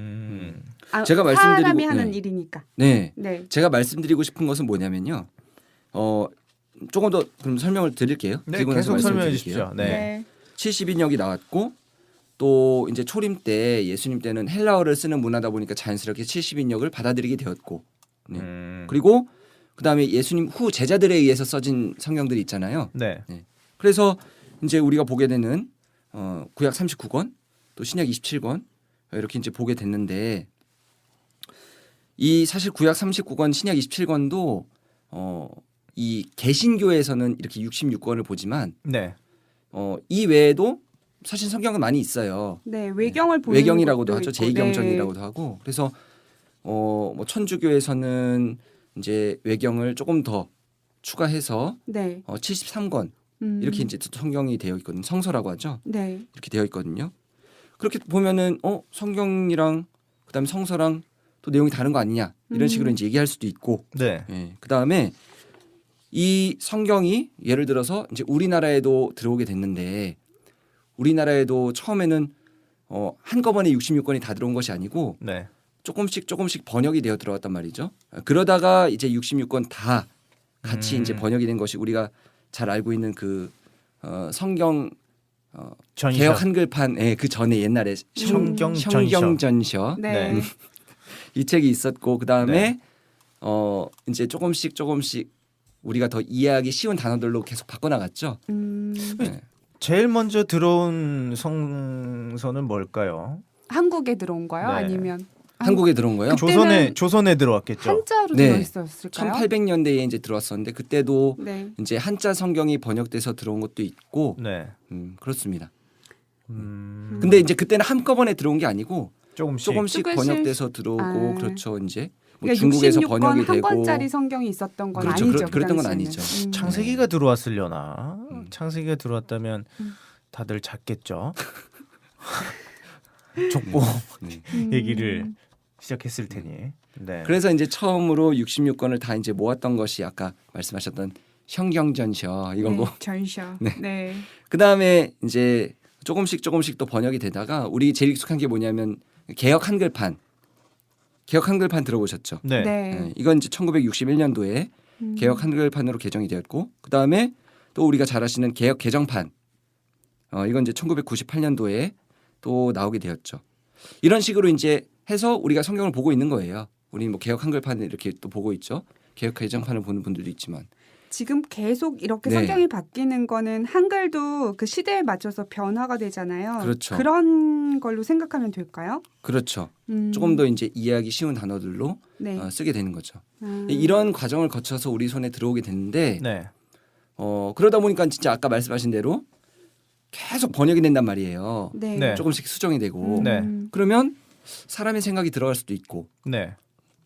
아, 제가 사람이 말씀드리고- 하는 네. 일이니까. 네. 네. 제가 말씀드리고 싶은 것은 뭐냐면요. 조금 더 그럼 설명을 드릴게요. 네, 그리고 나서 계속 설명해 말씀드릴게요. 주십시오. 네. 72역이 나왔고 또 이제 초림 때 예수님 때는 헬라어를 쓰는 문화다 보니까 자연스럽게 72역을 받아들이게 되었고 네. 그리고 그다음에 예수님 후 제자들에 의해서 써진 성경들이 있잖아요. 네. 그래서 이제 우리가 보게 되는 구약 39권 또 신약 27권 이렇게 이제 보게 됐는데 이 사실 구약 39권 신약 27권도 이 개신교에서는 이렇게 66권을 보지만 네. 이 외에도 사실 성경은 많이 있어요. 네, 외경을 보는 외경이라고도 것도 하죠. 있고. 제2경전이라고도 하고. 그래서 뭐 천주교에서는 이제 외경을 조금 더 추가해서 네. 73권 이렇게 이제 성경이 되어 있거든요. 성서라고 하죠. 네. 이렇게 되어 있거든요. 그렇게 보면은 성경이랑 그다음에 성서랑 또 내용이 다른 거 아니냐 이런 식으로 이제 얘기할 수도 있고. 네. 예. 그다음에 이 성경이 예를 들어서 이제 우리나라에도 들어오게 됐는데 우리나라에도 처음에는 한꺼번에 66권이 다 들어온 것이 아니고 네. 조금씩 번역이 되어 들어왔단 말이죠. 그러다가 이제 66권 다 같이 이제 번역이 된 것이 우리가 잘 알고 있는 그 성경 전셔. 개역 한글판 그 전에 옛날에 성경전셔. 성경전셔 네. 네. 이 책이 있었고 그다음에 네. 이제 조금씩 우리가 더 이해하기 쉬운 단어들로 계속 바꿔나갔죠. 네. 제일 먼저 들어온 성서는 뭘까요? 한국에 들어온 거요? 네. 아니면 한국에 들어온 거예요. 그때는 조선에 들어왔겠죠. 한자로 네. 들어있었을까요? 1800년대에 이제 들어왔었는데 그때도 네. 이제 한자 성경이 번역돼서 들어온 것도 있고 네. 그렇습니다. 근데 이제 그때는 한꺼번에 들어온 게 아니고 조금씩 조금씩. 번역돼서 들어오고 아. 그렇죠. 이제 뭐 그러니까 중국에서 66권 번역이 한 되고 권짜리 성경이 있었던 건 그렇죠. 아니죠. 그랬던 건 당시에는. 아니죠. 창세기가 들어왔으려나? 창세기가 들어왔다면 다들 잤겠죠. 족보 네. 얘기를 시작했을 테니. 네. 그래서 이제 처음으로 66권을 다 이제 모았던 것이 아까 말씀하셨던 성경전셔 이거고 네, 전셔. 네. 네. 그다음에 이제 조금씩 또 번역이 되다가 우리 제일 익숙한 게 뭐냐면 개역 한글판 들어보셨죠? 네. 네. 네, 이건 이제 1961년도에 개역 한글판으로 개정이 되었고 그다음에 또 우리가 잘 아시는 개역 개정판 이건 이제 1998년도에 또 나오게 되었죠. 이런 식으로 이제 해서 우리가 성경을 보고 있는 거예요. 우리 뭐 개역 한글판을 이렇게 또 보고 있죠. 개역 개정판을 보는 분들도 있지만 지금 계속 이렇게 네. 성경이 바뀌는 거는 한글도 그 시대에 맞춰서 변화가 되잖아요. 그렇죠. 그런 걸로 생각하면 될까요? 그렇죠. 조금 더 이제 이해하기 쉬운 단어들로 네. 쓰게 되는 거죠. 아. 이런 과정을 거쳐서 우리 손에 들어오게 됐는데 네. 그러다 보니까 진짜 아까 말씀하신 대로 계속 번역이 된단 말이에요. 네. 네. 조금씩 수정이 되고 네. 그러면 사람의 생각이 들어갈 수도 있고 네.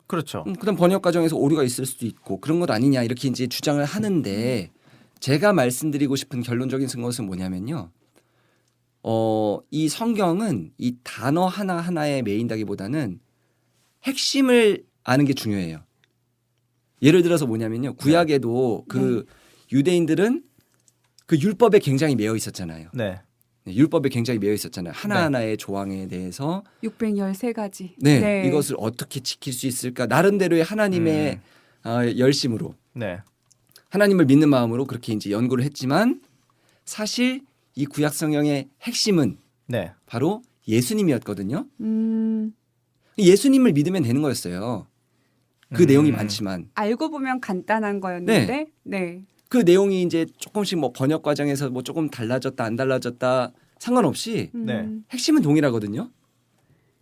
그렇죠. 그다음 번역 과정에서 오류가 있을 수도 있고 그런 것 아니냐 이렇게 이제 주장을 하는데 제가 말씀드리고 싶은 결론적인 것은 뭐냐면요. 이 성경은 이 단어 하나하나에 매인다기보다는 핵심을 아는 게 중요해요. 예를 들어서 뭐냐면요. 구약에도 그 유대인들은 그 율법에 굉장히 매여 있었잖아요. 네. 네, 율법에 굉장히 매여 있었잖아요. 하나하나의 조항에 대해서 613가지. 네, 이것을 어떻게 지킬 수 있을까 나름대로의 하나님의 열심으로 네. 하나님을 믿는 마음으로 그렇게 이제 연구를 했지만 사실 이 구약 성경의 핵심은 네. 바로 예수님이었거든요. 음, 예수님을 믿으면 되는 거였어요. 그 내용이 많지만 알고 보면 간단한 거였는데, 네. 그 내용이 이제 조금씩 뭐 번역 과정에서 뭐 조금 달라졌다 안 달라졌다 상관없이 네. 핵심은 동일하거든요.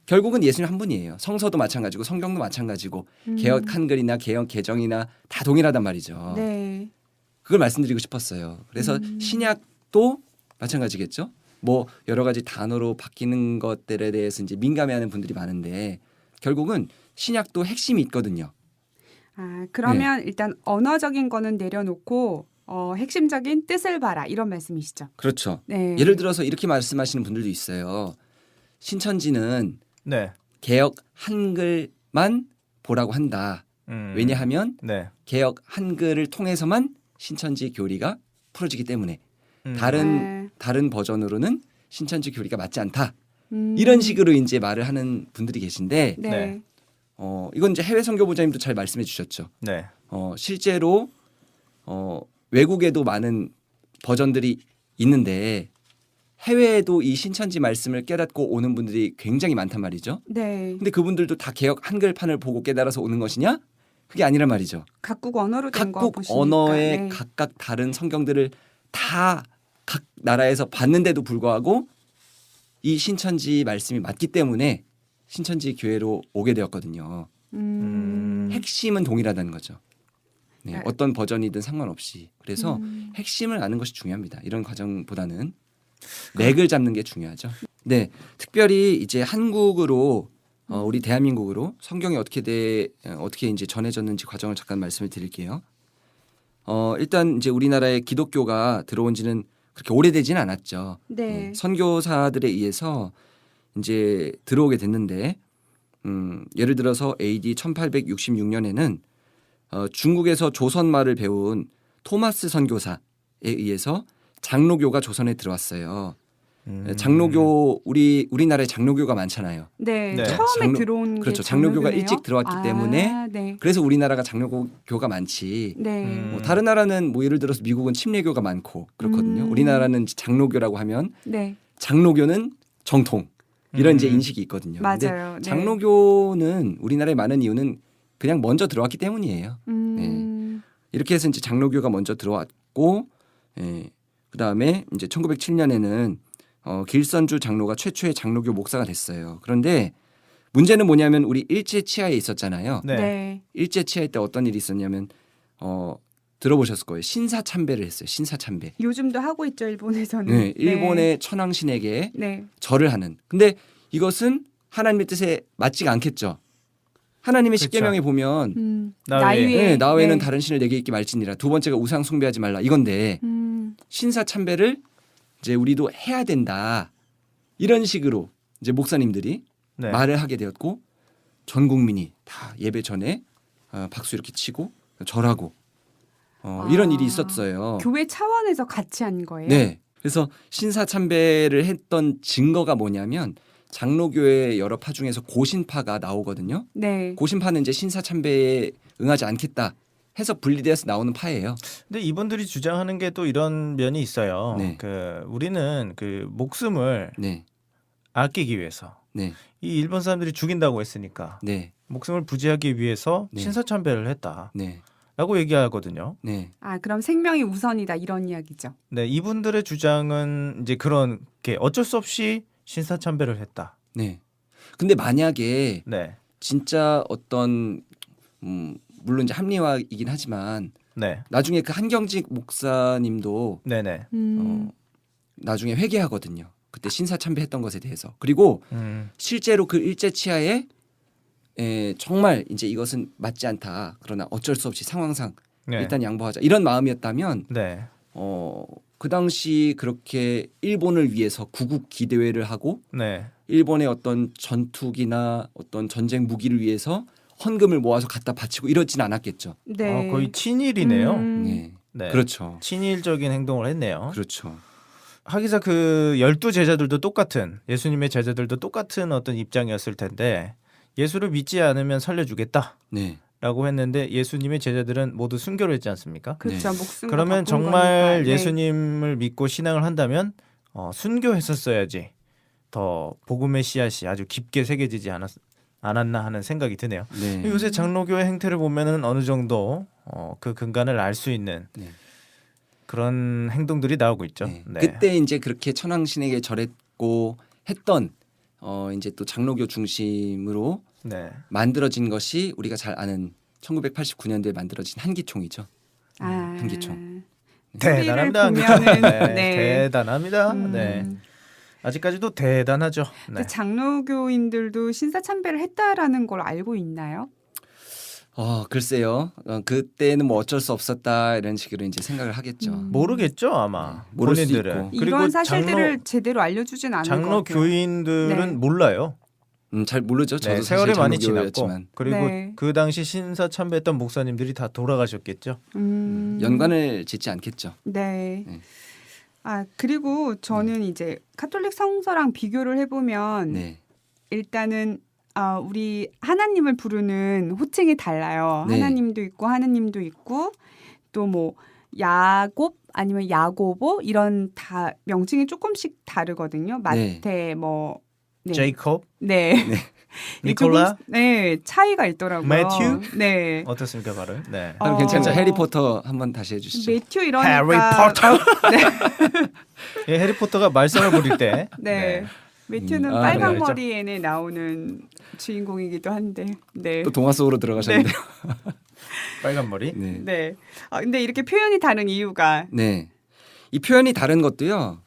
결국은 예수님 한 분이에요. 성서도 마찬가지고 성경도 마찬가지고 개역 한글이나 개역 개정이나 다 동일하단 말이죠. 네. 그걸 말씀드리고 싶었어요. 그래서 신약도 마찬가지겠죠. 뭐 여러 가지 단어로 바뀌는 것들에 대해서 이제 민감해하는 분들이 많은데 결국은 신약도 핵심이 있거든요. 아, 그러면 일단 언어적인 거는 내려놓고 핵심적인 뜻을 봐라 이런 말씀이시죠. 그렇죠. 네. 예를 들어서 이렇게 말씀하시는 분들도 있어요. 신천지는 네. 개역 한글만 보라고 한다. 왜냐하면 네. 개역 한글을 통해서만 신천지 교리가 풀어지기 때문에 음. 다른 버전으로는 신천지 교리가 맞지 않다. 이런 식으로 이제 말을 하는 분들이 계신데 네. 네. 이건 이제 해외 선교부장님도 잘 말씀해 주셨죠. 네. 실제로 외국에도 많은 버전들이 있는데 해외에도 이 신천지 말씀을 깨닫고 오는 분들이 굉장히 많단 말이죠. 네. 근데 그분들도 다 개역 한글판을 보고 깨달아서 오는 것이냐? 그게 아니란 말이죠. 각국 언어로 된 거 각국 보시니까. 언어의 네. 각각 다른 성경들을 다 각 나라에서 봤는데도 불구하고 이 신천지 말씀이 맞기 때문에 신천지 교회로 오게 되었거든요. 핵심은 동일하다는 거죠. 네, 네. 어떤 버전이든 상관없이. 그래서 핵심을 아는 것이 중요합니다. 이런 과정보다는 맥을 잡는 게 중요하죠. 네, 특별히 이제 한국으로 우리 대한민국으로 성경이 어떻게 이제 전해졌는지 과정을 잠깐 말씀을 드릴게요. 일단 이제 우리나라에 기독교가 들어온지는 그렇게 오래되지는 않았죠. 네. 선교사들에 의해서 이제 들어오게 됐는데 예를 들어서 AD 1866년에는 중국에서 조선말을 배운 토마스 선교사에 의해서 장로교가 조선에 들어왔어요. 장로교 우리나라에 장로교가 많잖아요. 네. 네. 처음에 들어온 그렇죠. 게 장로교가 장로교네요? 일찍 들어왔기 때문에 네. 그래서 우리나라가 장로교가 많지. 네. 뭐 다른 나라는 뭐 예를 들어서 미국은 침례교가 많고 그렇거든요. 우리나라는 장로교라고 하면 네. 장로교는 정통 이런 이제 인식이 있거든요. 근데 맞아요. 네. 장로교는 우리나라에 많은 이유는 그냥 먼저 들어왔기 때문이에요. 이렇게 해서 이제 장로교가 먼저 들어왔고, 그 다음에 이제 1907년에는 길선주 장로가 최초의 장로교 목사가 됐어요. 그런데 문제는 뭐냐면 우리 일제 치하에 있었잖아요. 네. 네. 일제 치하에 때 어떤 일이 있었냐면 들어보셨을 거예요. 신사참배를 했어요. 신사참배. 요즘도 하고 있죠, 일본에서는. 네, 일본의 천황신에게 네. 절을 하는. 근데 이것은 하나님의 뜻에 맞지가 않겠죠. 하나님의 그렇죠. 십계명에 보면 나외. 네, 나 외에는 네. 다른 신을 내게 있기 말지니라. 두 번째가 우상 숭배하지 말라. 이건데 신사참배를 이제 우리도 해야 된다. 이런 식으로 이제 목사님들이 네. 말을 하게 되었고 전 국민이 다 예배 전에 박수 이렇게 치고 절하고 이런 일이 있었어요. 교회 차원에서 같이 한 거예요. 네. 그래서 신사참배를 했던 증거가 뭐냐면 장로교의 여러 파 중에서 고신파가 나오거든요. 네. 고신파는 이제 신사참배에 응하지 않겠다 해서 분리돼서 나오는 파예요. 근데 이분들이 주장하는 게 또 이런 면이 있어요. 네. 우리는 그 목숨을 네. 아끼기 위해서 네. 이 일본 사람들이 죽인다고 했으니까 네. 목숨을 부지하기 위해서 네. 신사참배를 했다라고 네. 얘기하거든요. 네. 아, 그럼 생명이 우선이다 이런 이야기죠. 네, 이분들의 주장은 이제 그런 게 어쩔 수 없이 신사참배를 했다. 네. 근데 만약에 네, 진짜 어떤 물론 이제 합리화이긴 하지만 네, 나중에 그 한경직 목사님도 네, 네. 나중에 회개하거든요. 그때 신사참배했던 것에 대해서. 그리고 실제로 그 일제 치하에 정말 이제 이것은 맞지 않다. 그러나 어쩔 수 없이 상황상 네. 일단 양보하자. 이런 마음이었다면 네, 그 당시 그렇게 일본을 위해서 구국 기대회를 하고 네. 일본의 어떤 전투기나 어떤 전쟁 무기를 위해서 헌금을 모아서 갖다 바치고 이러진 않았겠죠. 네. 거의 친일이네요. 네. 네. 그렇죠. 친일적인 행동을 했네요. 그렇죠. 하기사 그 12제자들도 똑같은 예수님의 제자들도 똑같은 어떤 입장이었을 텐데 예수를 믿지 않으면 살려주겠다라고 네. 했는데 예수님의 제자들은 모두 순교를 했지 않습니까? 그렇죠. 목숨 그러면 정말 예수님을 믿고 신앙을 한다면 순교했었어야지 더 복음의 씨앗이 아주 깊게 새겨지지 않았나 하는 생각이 드네요. 네. 요새 장로교의 행태를 보면은 어느 정도 그 근간을 알 수 있는 네. 그런 행동들이 나오고 있죠. 네. 네. 그때 이제 그렇게 천황신에게 절했고 했던 이제 또 장로교 중심으로 네. 만들어진 것이 우리가 잘 아는 1989년도에 만들어진 한기총이죠. 한기총. 대단합니다. 보면은 네. 네. 대단합니다. 네. 아직까지도 대단하죠. 네. 그 장로교인들도 신사참배를 했다라는 걸 알고 있나요? 글쎄요. 그때는 뭐 어쩔 수 없었다 이런 식으로 이제 생각을 하겠죠. 모르겠죠 아마 모를 수도 본인들은. 있고. 이런 사실들을 제대로 알려주진 않을 것 장로 같아요. 교인들은 네. 몰라요. 잘 모르죠. 저도 네, 사실 세월이 많이 장로교였지만. 지났고 그리고 네. 그 당시 신사 참배했던 목사님들이 다 돌아가셨겠죠. 연관을 짓지 않겠죠. 네. 네. 그리고 저는 이제 카톨릭 성서랑 비교를 해보면 네. 일단은 우리 하나님을 부르는 호칭이 달라요. 네. 하나님도 있고 하느님도 있고 또 뭐 야곱 아니면 야고보 이런 다 명칭이 조금씩 다르거든요. 마태 뭐 네. 제이콥, 네. 니콜라, 네, 차이가 있더라고요. 매튜? 네. 어떻습니까 발음? 네. 그럼 괜찮죠. 어. 해리포터 한번 다시 해주시죠. 매튜 이러니까 해리포터. 예, 해리포터가 말썽을 부릴 때. 네. 매튜는 네, 빨간 알죠. 머리 앤에 나오는 주인공이기도 한데. 네. 또 동화 속으로 들어가셨는데요. 빨간 머리. 네. 네. 근데 이렇게 표현이 다른 이유가 네. 이 표현이 다른 것도요.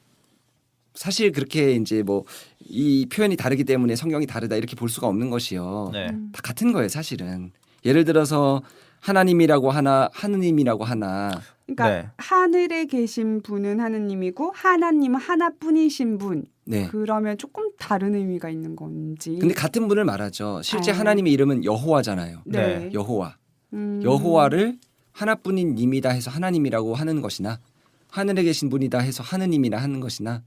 사실 그렇게 이제 뭐 이 표현이 다르기 때문에 성경이 다르다 이렇게 볼 수가 없는 것이요. 네. 다 같은 거예요, 사실은. 예를 들어서 하나님이라고 하나, 하느님이라고 하나. 그러니까 네. 하늘에 계신 분은 하느님이고 하나님은 하나뿐이신 분. 네. 그러면 조금 다른 의미가 있는 건지. 근데 같은 분을 말하죠. 실제 아. 하나님의 이름은 여호와잖아요. 네. 여호와. 음. 여호와를 하나뿐인 님이다 해서 하나님이라고 하는 것이나 하늘에 계신 분이다 해서 하느님이라 하는 것이나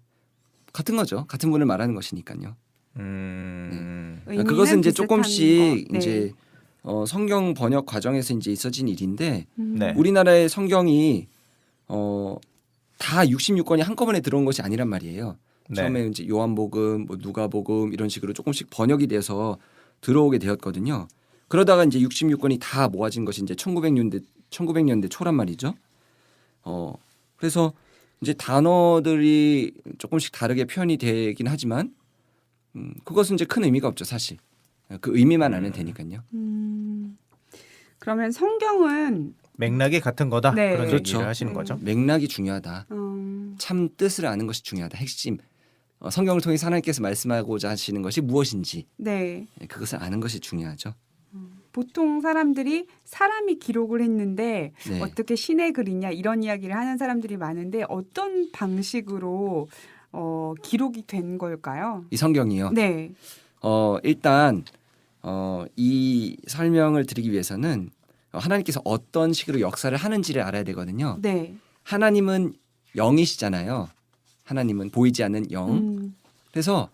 같은 거죠. 같은 분을 말하는 것이니까요. 의미는 그것은 이제 비슷한 조금씩 거. 네. 이제 성경 번역 과정에서 이제 있어진 일인데 네. 우리나라의 성경이 다 66권이 한꺼번에 들어온 것이 아니란 말이에요. 네. 처음에 이제 요한복음, 뭐 누가복음 이런 식으로 조금씩 번역이 돼서 들어오게 되었거든요. 그러다가 이제 66권이 다 모아진 것이 이제 1900년대 초란 말이죠. 그래서 이제 단어들이 조금씩 다르게 표현이 되긴 하지만 그것은 이제 큰 의미가 없죠, 사실. 그 의미만 알면 되니까요. 그러면 성경은 맥락이 같은 거다. 네. 그런 그렇죠. 얘기를 하시는 거죠. 맥락이 중요하다. 참 뜻을 아는 것이 중요하다. 핵심. 성경을 통해서 하나님께서 말씀하고자 하시는 것이 무엇인지 네. 그것을 아는 것이 중요하죠. 보통 사람들이 사람이 기록을 했는데 네. 어떻게 신의 글이냐 이런 이야기를 하는 사람들이 많은데 어떤 방식으로 기록이 된 걸까요? 이 성경이요. 네. 일단 이 설명을 드리기 위해서는 하나님께서 어떤 식으로 역사를 하는지를 알아야 되거든요. 네. 하나님은 영이시잖아요. 하나님은 보이지 않는 영. 그래서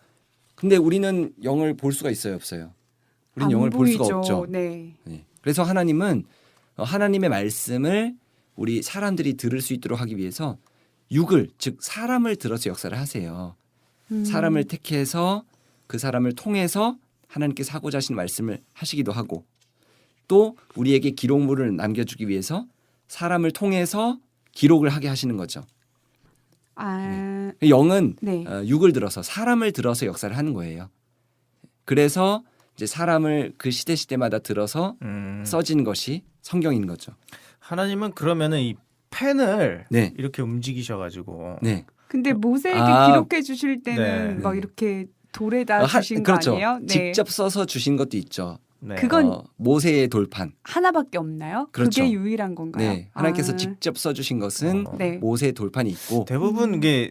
근데 우리는 영을 볼 수가 있어요, 없어요? 우리는 영을 볼 수가 없죠. 네. 네. 그래서 하나님은 하나님의 말씀을 우리 사람들이 들을 수 있도록 하기 위해서 육을 즉 사람을 들어서 역사를 하세요. 사람을 택해서 그 사람을 통해서 하나님께서 하고자 하시는 말씀을 하시기도 하고 또 우리에게 기록물을 남겨주기 위해서 사람을 통해서 기록을 하게 하시는 거죠. 영은 네. 육을 들어서 사람을 들어서 역사를 하는 거예요. 그래서 이제 사람을 그 시대마다 들어서 써진 것이 성경인 거죠. 하나님은 그러면은 이 펜을 네. 이렇게 움직이셔가지고 네. 근데 모세에게 기록해 주실 때는 네. 막 네. 이렇게 돌에다 주신 그렇죠. 거 아니에요? 네. 직접 써서 주신 것도 있죠. 네. 그건 모세의 돌판. 하나밖에 없나요? 그렇죠. 그게 유일한 건가요? 네. 하나님께서 직접 써주신 것은 네. 모세의 돌판이 있고 대부분 이게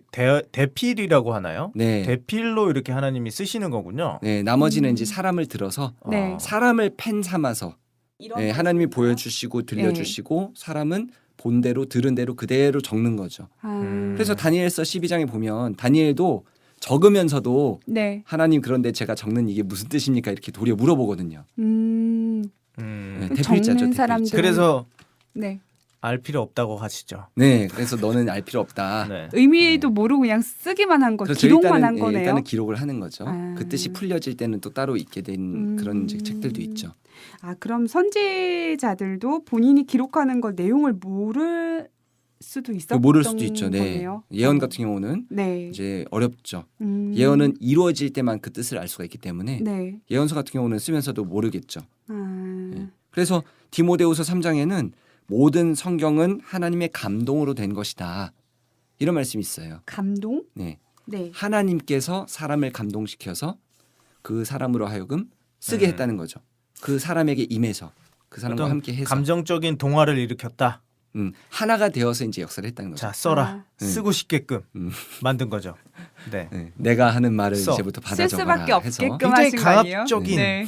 대필이라고 하나요? 네. 대필로 이렇게 하나님이 쓰시는 거군요. 네. 나머지는 이제 사람을 들어서 네. 사람을 펜 삼아서 이런 네, 거 하나님이 있나요? 보여주시고 들려주시고 사람은 본 대로 들은 대로 그대로 적는 거죠. 그래서 다니엘서 12장에 보면 다니엘도 적으면서도 네. 하나님 그런데 제가 적는 이게 무슨 뜻입니까? 이렇게 도리어 물어보거든요. 네, 대필자죠. 적는 대필자. 사람들은- 그래서 네. 알 필요 없다고 하시죠. 네, 그래서 너는 알 필요 없다. 네. 의미도 모르고 그냥 쓰기만 한 거, 그렇죠. 기록만 한 일단은, 거네요. 일단은 기록을 하는 거죠. 아. 그 뜻이 풀려질 때는 또 따로 있게 된 그런 이제 책들도 있죠. 아, 그럼 선지자들도 본인이 기록하는 걸 내용을 모를 수도 있었던 모를 수도 있죠. 네. 거네요. 예언 같은 경우는 네. 이제 어렵죠. 음. 예언은 이루어질 때만 그 뜻을 알 수가 있기 때문에 네. 예언서 같은 경우는 쓰면서도 모르겠죠. 아. 네. 그래서 디모데후서 3장에는 모든 성경은 하나님의 감동으로 된 것이다. 이런 말씀이 있어요. 감동? 네. 네. 하나님께서 사람을 감동시켜서 그 사람으로 하여금 쓰게 했다는 거죠. 그 사람에게 임해서 그 사람과 어떤 함께 해서 감정적인 동화를 일으켰다. 하나가 되어서 이제 역사를 했다는 거죠. 자, 써라. 아. 쓰고 싶게끔 음. 만든 거죠. 네. 네. 내가 하는 말을 써. 이제부터 쓸 받아 수밖에 적어라 해서 없게끔 굉장히 하신 거 아니에요? 강압적인 네.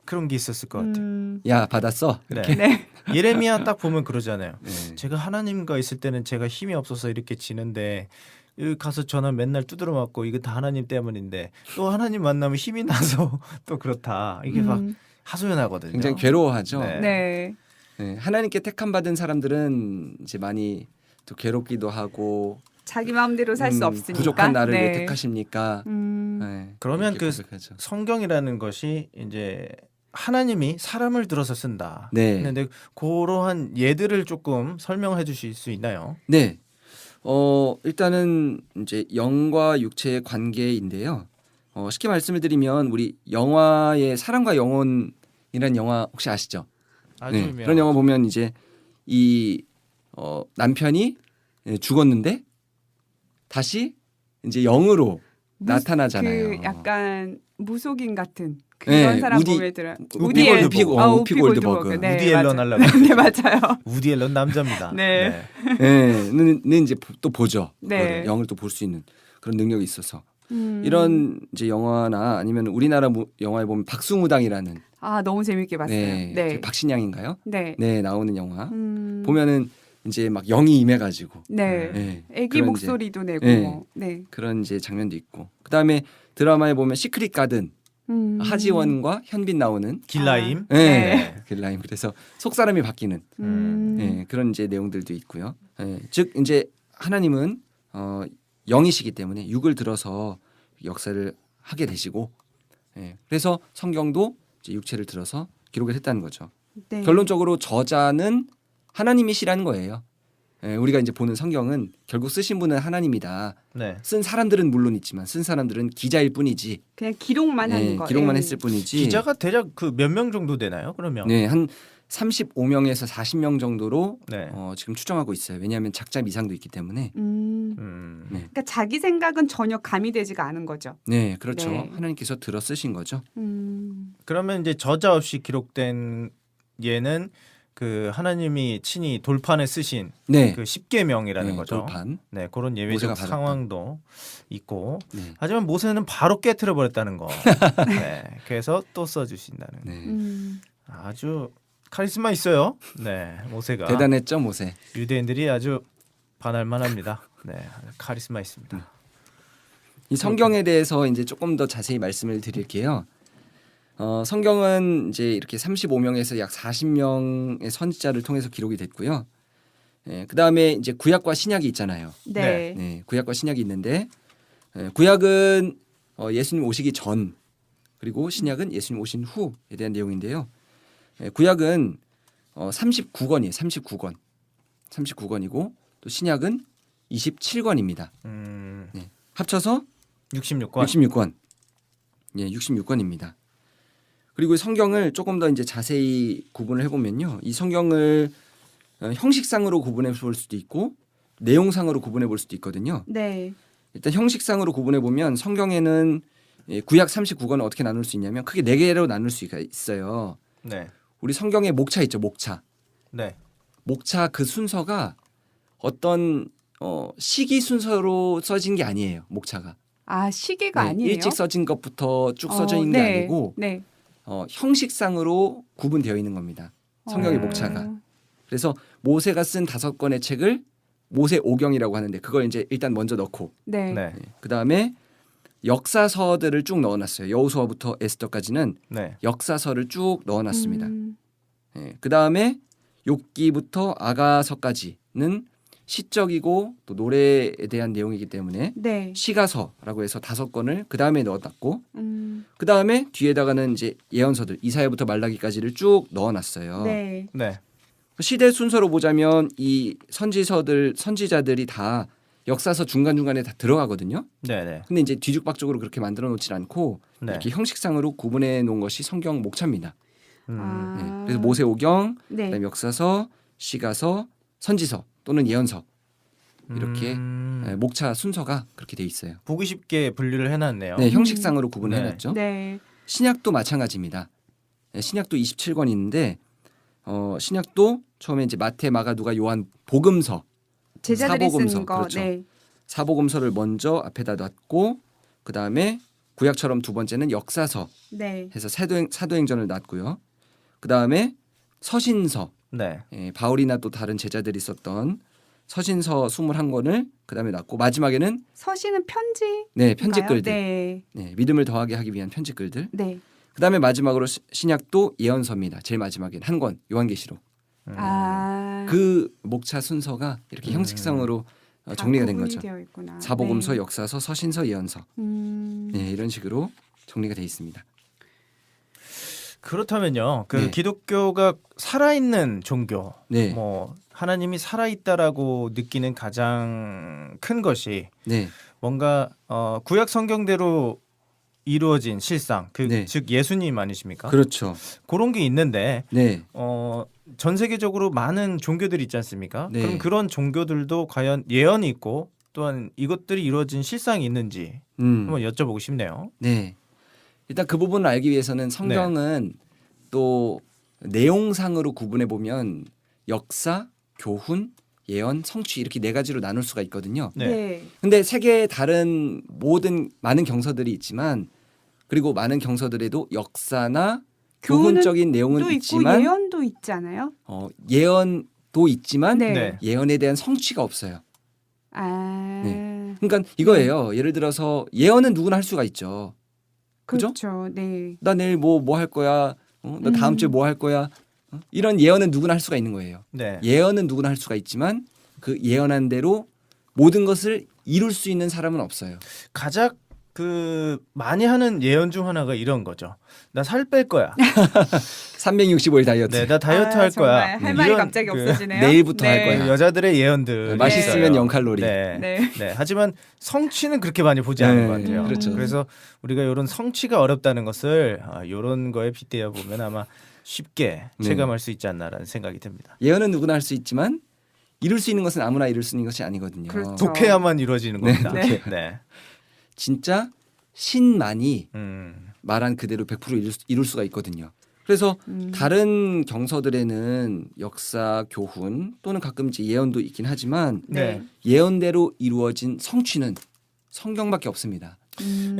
그런 게 있었을 것 같아요. 야 받았어. 네. 네. 예레미야 딱 보면 그러잖아요. 네. 제가 하나님과 있을 때는 제가 힘이 없어서 이렇게 지는데 여기 가서 저는 맨날 두드려 맞고 이거 다 하나님 때문인데 또 하나님 만나면 힘이 나서 또 그렇다. 이게 막 하소연하거든요. 굉장히 괴로워하죠. 네. 네. 네. 하나님께 택함 받은 사람들은 이제 많이 또 괴롭기도 하고 자기 마음대로 살 수 없으니까. 부족한 나를 네. 왜 택하십니까? 네. 그러면 이렇게 그 고백하죠. 성경이라는 것이 이제 하나님이 사람을 들어서 쓴다. 네. 근데 그러한 예들을 조금 설명해 주실 수 있나요? 네. 일단은 이제 영과 육체의 관계인데요. 쉽게 말씀을 드리면 우리 영화의 사랑과 영혼이라는 영화 혹시 아시죠? 아주 네. 유명한 그런 영화 보면 이제 이 남편이 죽었는데 다시 이제 영으로 나타나잖아요. 그 약간 무속인 같은 그런 네, 사람 우디- 보면 들어. 우디 골드버그. 우디 골드버그. 네, 우디 앨런 맞아요. 하려고 네, 맞아요. 우디 앨런 남자입니다. 네. 는 이제 또 보죠. 네. 그거를 영을 또 볼 수 있는 그런 능력이 있어서 음. 이런 이제 영화나 아니면 우리나라 영화에 보면 박수무당이라는 아, 너무 재밌게 봤어요. 네, 네. 그 박신양인가요? 네. 네 나오는 영화 음. 보면은 이제 막 영이 임해가지고 네. 네, 애기 그런 목소리도 내고 네. 뭐. 네. 그런 이제 장면도 있고 그 다음에 드라마에 보면 시크릿 가든 하지원과 현빈 나오는 길라임. 네. 길라임 그래서 속사람이 바뀌는 음. 네, 그런 이제 내용들도 있고요. 즉 이제 하나님은 영이시기 때문에 육을 들어서 역사를 하게 되시고 그래서 성경도 이제 육체를 들어서 기록을 했다는 거죠. 네. 결론적으로 저자는 하나님이시라는 거예요. 우리가 이제 보는 성경은 결국 쓰신 분은 하나님이다. 네. 쓴 사람들은 물론 있지만 쓴 사람들은 기자일 뿐이지. 그냥 기록만 하는 거. 기록만 예. 했을 뿐이지. 기자가 대략 그 몇 명 정도 되나요? 그러면 네, 한 35명에서 40명 정도로 네. 지금 추정하고 있어요. 왜냐하면 작자 미상도 있기 때문에. 음. 네. 그러니까 자기 생각은 전혀 가미되지가 않은 거죠. 네, 그렇죠. 네. 하나님께서 들어 쓰신 거죠. 그러면 이제 저자 없이 기록된 예는 그 하나님이 친히 돌판에 쓰신 네, 그 십계명이라는 네, 거죠. 돌판. 네, 그런 모세가 예외적 받았던. 상황도 있고. 네. 하지만 모세는 바로 깨트려 버렸다는 거. 네, 그래서 또 써주신다는. 네. 아주 카리스마 있어요. 네, 모세가 대단했죠, 모세. 유대인들이 아주 반할만합니다. 네, 카리스마 있습니다. 이 성경에 대해서 이제 조금 더 자세히 말씀을 드릴게요. 성경은 이제 이렇게 35명에서 약 40명의 선지자를 통해서 기록이 됐고요. 그 다음에 이제 구약과 신약이 있잖아요. 네. 네, 구약과 신약이 있는데 구약은 예수님 오시기 전 그리고 신약은 예수님 오신 후에 대한 내용인데요. 구약은 39권이에요. 39권. 39권이고 또 신약은 27권입니다. 네, 합쳐서 66권. 66권. 예, 66권입니다. 그리고 성경을 조금 더 이제 자세히 구분을 해보면요, 이 성경을 형식상으로 구분해 볼 수도 있고 내용상으로 구분해 볼 수도 있거든요. 네. 일단 형식상으로 구분해 보면 성경에는 구약 39권을 어떻게 나눌 수 있냐면 크게 4개로 나눌 수가 있어요. 네, 우리 성경에 목차 있죠, 목차. 네, 목차 그 순서가 어떤 시기 순서로 써진 게 아니에요. 목차가. 아, 시계가 아니에요. 일찍 써진 것부터 쭉 써져 있는 게 네. 아니고 네. 형식상으로 구분되어 있는 겁니다. 성경의 목차가. 그래서 모세가 쓴 5권의 책을 모세오경이라고 하는데 그걸 이제 일단 먼저 넣고 네. 네. 그다음에 역사서들을 쭉 넣어놨어요. 여호수아부터 에스더까지는 네. 역사서를 쭉 넣어놨습니다. 음. 그다음에 욥기부터 아가서까지는 시적이고 또 노래에 대한 내용이기 때문에 네. 시가서라고 해서 5권을 그다음에 넣어놨고 그다음에 뒤에다가는 이제 예언서들 이사야부터 말라기까지를 쭉 넣어놨어요. 네. 네. 시대 순서로 보자면 이 선지자들이 다 역사서 중간중간에 다 들어가거든요. 네. 네. 근데 이제 뒤죽박죽으로 그렇게 만들어 놓질 않고 네. 이렇게 형식상으로 구분해 놓은 것이 성경 목차입니다. 아. 네. 그래서 모세오경, 네. 그다음에 역사서, 시가서, 선지서 또는 예언서 이렇게 목차 순서가 그렇게 돼 있어요. 보기 쉽게 분류를 해놨네요. 네, 형식상으로 구분해 네. 놨죠. 네. 신약도 마찬가지입니다. 네, 신약도 27권이 있는데 신약도 처음에 이제 마태, 마가, 누가, 요한 복음서 제자들이 사복음서, 쓴 거. 그렇죠. 네. 사복음서를 먼저 앞에다 놨고 그다음에 구약처럼 두 번째는 역사서 네. 해서 사도행전을 놨고요. 그다음에 서신서 네. 바울이나 또 다른 제자들이 썼던 서신서 21권을 그다음에 놨고 마지막에는 서신은 편지. 네, 편지글들. 네. 네, 믿음을 더하게 하기 위한 편지글들. 네. 그다음에 마지막으로 신약도 예언서입니다. 제일 마지막엔 한 권 요한계시록. 아. 그 목차 순서가 이렇게 형식상으로 정리가 된 거죠. 되어 있구나. 사복음서, 네. 역사서, 서신서, 예언서. 네, 이런 식으로 정리가 돼 있습니다. 그렇다면요. 그 네. 기독교가 살아있는 종교, 네, 뭐 하나님이 살아있다라고 느끼는 가장 큰 것이 네, 뭔가 구약 성경대로 이루어진 실상, 네. 즉 예수님 아니십니까? 그렇죠. 그런 게 있는데 네, 전 세계적으로 많은 종교들이 있지 않습니까? 네. 그럼 그런 종교들도 과연 예언이 있고 또한 이것들이 이루어진 실상이 있는지 한번 여쭤보고 싶네요. 네. 일단 그 부분을 알기 위해서는 성경은 또 내용상으로 구분해 보면 역사, 교훈, 예언, 성취 이렇게 4가지로 나눌 수가 있거든요. 네. 네. 근데 세계의 다른 많은 경서들이 있지만 그리고 많은 경서들에도 역사나 교훈적인 내용은 또 있지만 있고 예언도 있잖아요. 예언도 있지만 네. 네. 예언에 대한 성취가 없어요. 아. 네. 그러니까 이거예요. 예를 들어서 예언은 누구나 할 수가 있죠. 그죠? 그렇죠. 네. 나 내일 뭐 할 거야. 나 다음 주에 뭐 할 거야. 이런 예언은 누구나 할 수가 있는 거예요. 네. 예언은 누구나 할 수가 있지만 그 예언한 대로 모든 것을 이룰 수 있는 사람은 없어요. 가장 많이 하는 예언 중 하나가 이런 거죠. 나 살 뺄 거야. 365일 다이어트. 네, 나 다이어트 할 거야. 정말 할 말이 이런 갑자기 없어지네요. 내일부터 할 네. 거야. 여자들의 예언들. 맛있으면 있어요. 0칼로리. 네. 네. 네. 하지만 성취는 그렇게 많이 보지 않은 것 같아요. 그렇죠. 그래서 우리가 이런 성취가 어렵다는 것을 이런 거에 빗대어 보면 아마 쉽게 네. 체감할 수 있지 않나라는 생각이 듭니다. 예언은 누구나 할 수 있지만 이룰 수 있는 것은 아무나 이룰 수 있는 것이 아니거든요. 그렇죠. 독해야만 이루어지는 겁니다. 네. 네. 진짜 신만이 음. 말한 그대로 100% 이룰 수가 있거든요. 그래서 다른 경서들에는 역사, 교훈 또는 가끔 이제 예언도 있긴 하지만 네. 예언대로 이루어진 성취는 성경밖에 없습니다.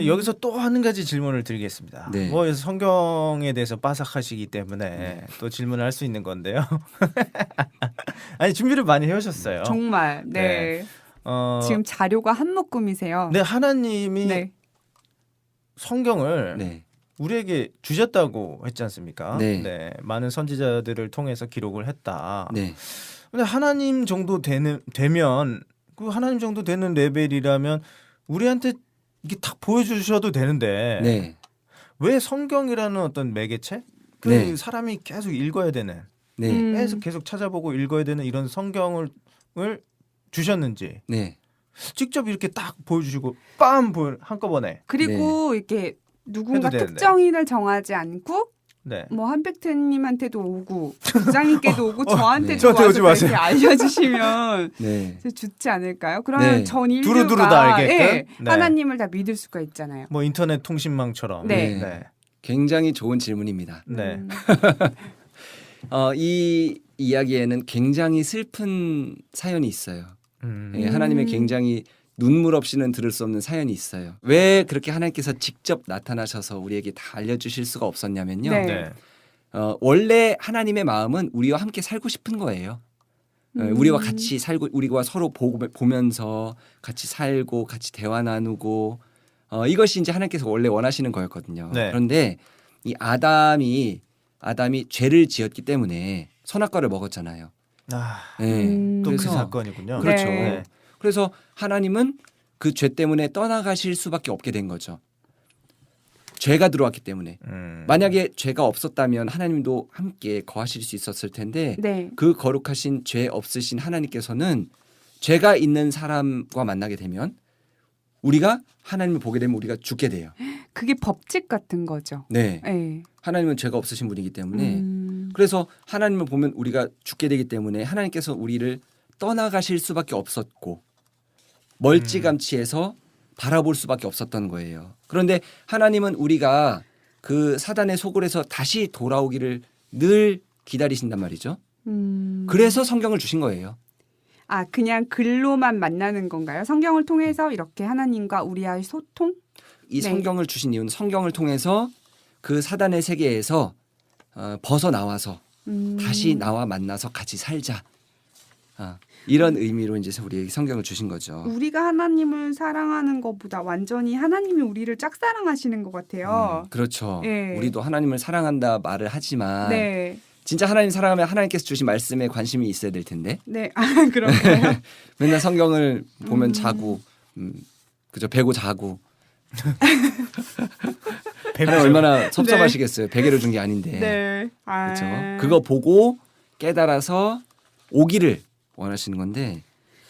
여기서 또 한 가지 질문을 드리겠습니다. 네. 뭐 성경에 대해서 빠삭하시기 때문에 또 질문을 할 수 있는 건데요. 아니 준비를 많이 해오셨어요. 정말. 네. 지금 자료가 한 묶음이세요. 네, 하나님이 네. 성경을 네. 우리에게 주셨다고 했지 않습니까? 네. 많은 선지자들을 통해서 기록을 했다. 네. 근데 하나님 정도 되면 그 하나님 정도 되는 레벨이라면 우리한테 이게 딱 보여주셔도 되는데 네. 왜 성경이라는 어떤 매개체? 그 네. 사람이 계속 읽어야 되는, 네. 계속 찾아보고 읽어야 되는 이런 성경을 주셨는지 네. 직접 이렇게 딱 보여주시고 한꺼번에. 그리고 이렇게 누군가 해도 되는데. 특정인을 정하지 않고 네. 뭐 한백태님한테도 오고 부장님께도 오고 네. 저한테도 저한테 오지 와서 마세요. 이렇게 알려주시면 네. 좋지 않을까요? 그러면 네. 전 두루두루 인류가 다 알게끔? 예, 네. 하나님을 다 믿을 수가 있잖아요. 뭐 인터넷 통신망처럼. 네. 네. 굉장히 좋은 질문입니다. 네. 이 이야기에는 굉장히 슬픈 사연이 있어요. 예, 하나님의 굉장히 눈물 없이는 들을 수 없는 사연이 있어요. 왜 그렇게 하나님께서 직접 나타나셔서 우리에게 다 알려주실 수가 없었냐면요. 네. 네. 원래 하나님의 마음은 우리와 함께 살고 싶은 거예요. 우리와 같이 살고 우리와 서로 보면서 같이 살고 같이 대화 나누고 이것이 이제 하나님께서 원래 원하시는 거였거든요. 네. 그런데 이 아담이 죄를 지었기 때문에 선악과를 먹었잖아요. 아, 네. 또 그 그래서 사건이군요. 그렇죠. 네. 그래서 하나님은 그 죄 때문에 떠나가실 수밖에 없게 된 거죠. 죄가 들어왔기 때문에. 만약에 죄가 없었다면 하나님도 함께 거하실 수 있었을 텐데 네. 그 거룩하신 죄 없으신 하나님께서는 죄가 있는 사람과 만나게 되면 우리가 하나님을 보게 되면 우리가 죽게 돼요. 그게 법칙 같은 거죠. 네. 네. 하나님은 죄가 없으신 분이기 때문에 그래서 하나님을 보면 우리가 죽게 되기 때문에 하나님께서 우리를 떠나가실 수밖에 없었고 멀찌감치해서 바라볼 수밖에 없었던 거예요. 그런데 하나님은 우리가 그 사단의 소굴에서 다시 돌아오기를 늘 기다리신단 말이죠. 그래서 성경을 주신 거예요. 아, 그냥 글로만 만나는 건가요? 성경을 통해서 이렇게 하나님과 우리와의 소통? 이 네. 성경을 주신 이유는 성경을 통해서 그 사단의 세계에서 벗어나와서 다시 나와 만나서 같이 살자. 이런 의미로 이제 우리에게 성경을 주신 거죠. 우리가 하나님을 사랑하는 것보다 완전히 하나님이 우리를 짝사랑하시는 것 같아요. 그렇죠. 네. 우리도 하나님을 사랑한다 말을 하지만 네. 진짜 하나님 사랑하면 하나님께서 주신 말씀에 관심이 있어야 될 텐데 네. 아, 그런가요? 맨날 성경을 보면 자고 그죠 베고 자고 하나님 얼마나 섭섭하시겠어요. 베개를 준 게 아닌데 네. 아. 그렇죠. 그거 보고 깨달아서 오기를 원하시는 건데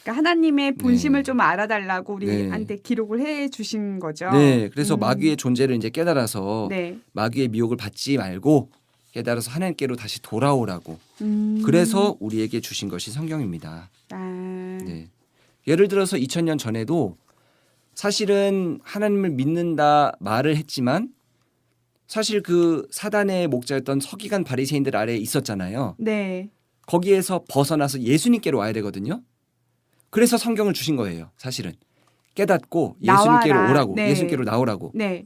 그러니까 하나님의 본심을 네. 좀 알아달라고 네. 우리한테 기록을 해 주신 거죠. 네 그래서 마귀의 존재를 이제 깨달아서 네. 마귀의 미혹을 받지 말고 깨달아서 하나님께로 다시 돌아오라고 음. 그래서 우리에게 주신 것이 성경입니다. 아. 네. 예를 들어서 2000년 전에도 사실은 하나님을 믿는다 말을 했지만 사실 그 사단의 목자였던 서기관 바리새인들 아래에 있었잖아요. 네. 거기에서 벗어나서 예수님께로 와야 되거든요. 그래서 성경을 주신 거예요. 사실은 깨닫고 예수님께로 나와라. 오라고 네. 예수님께로 나오라고 네.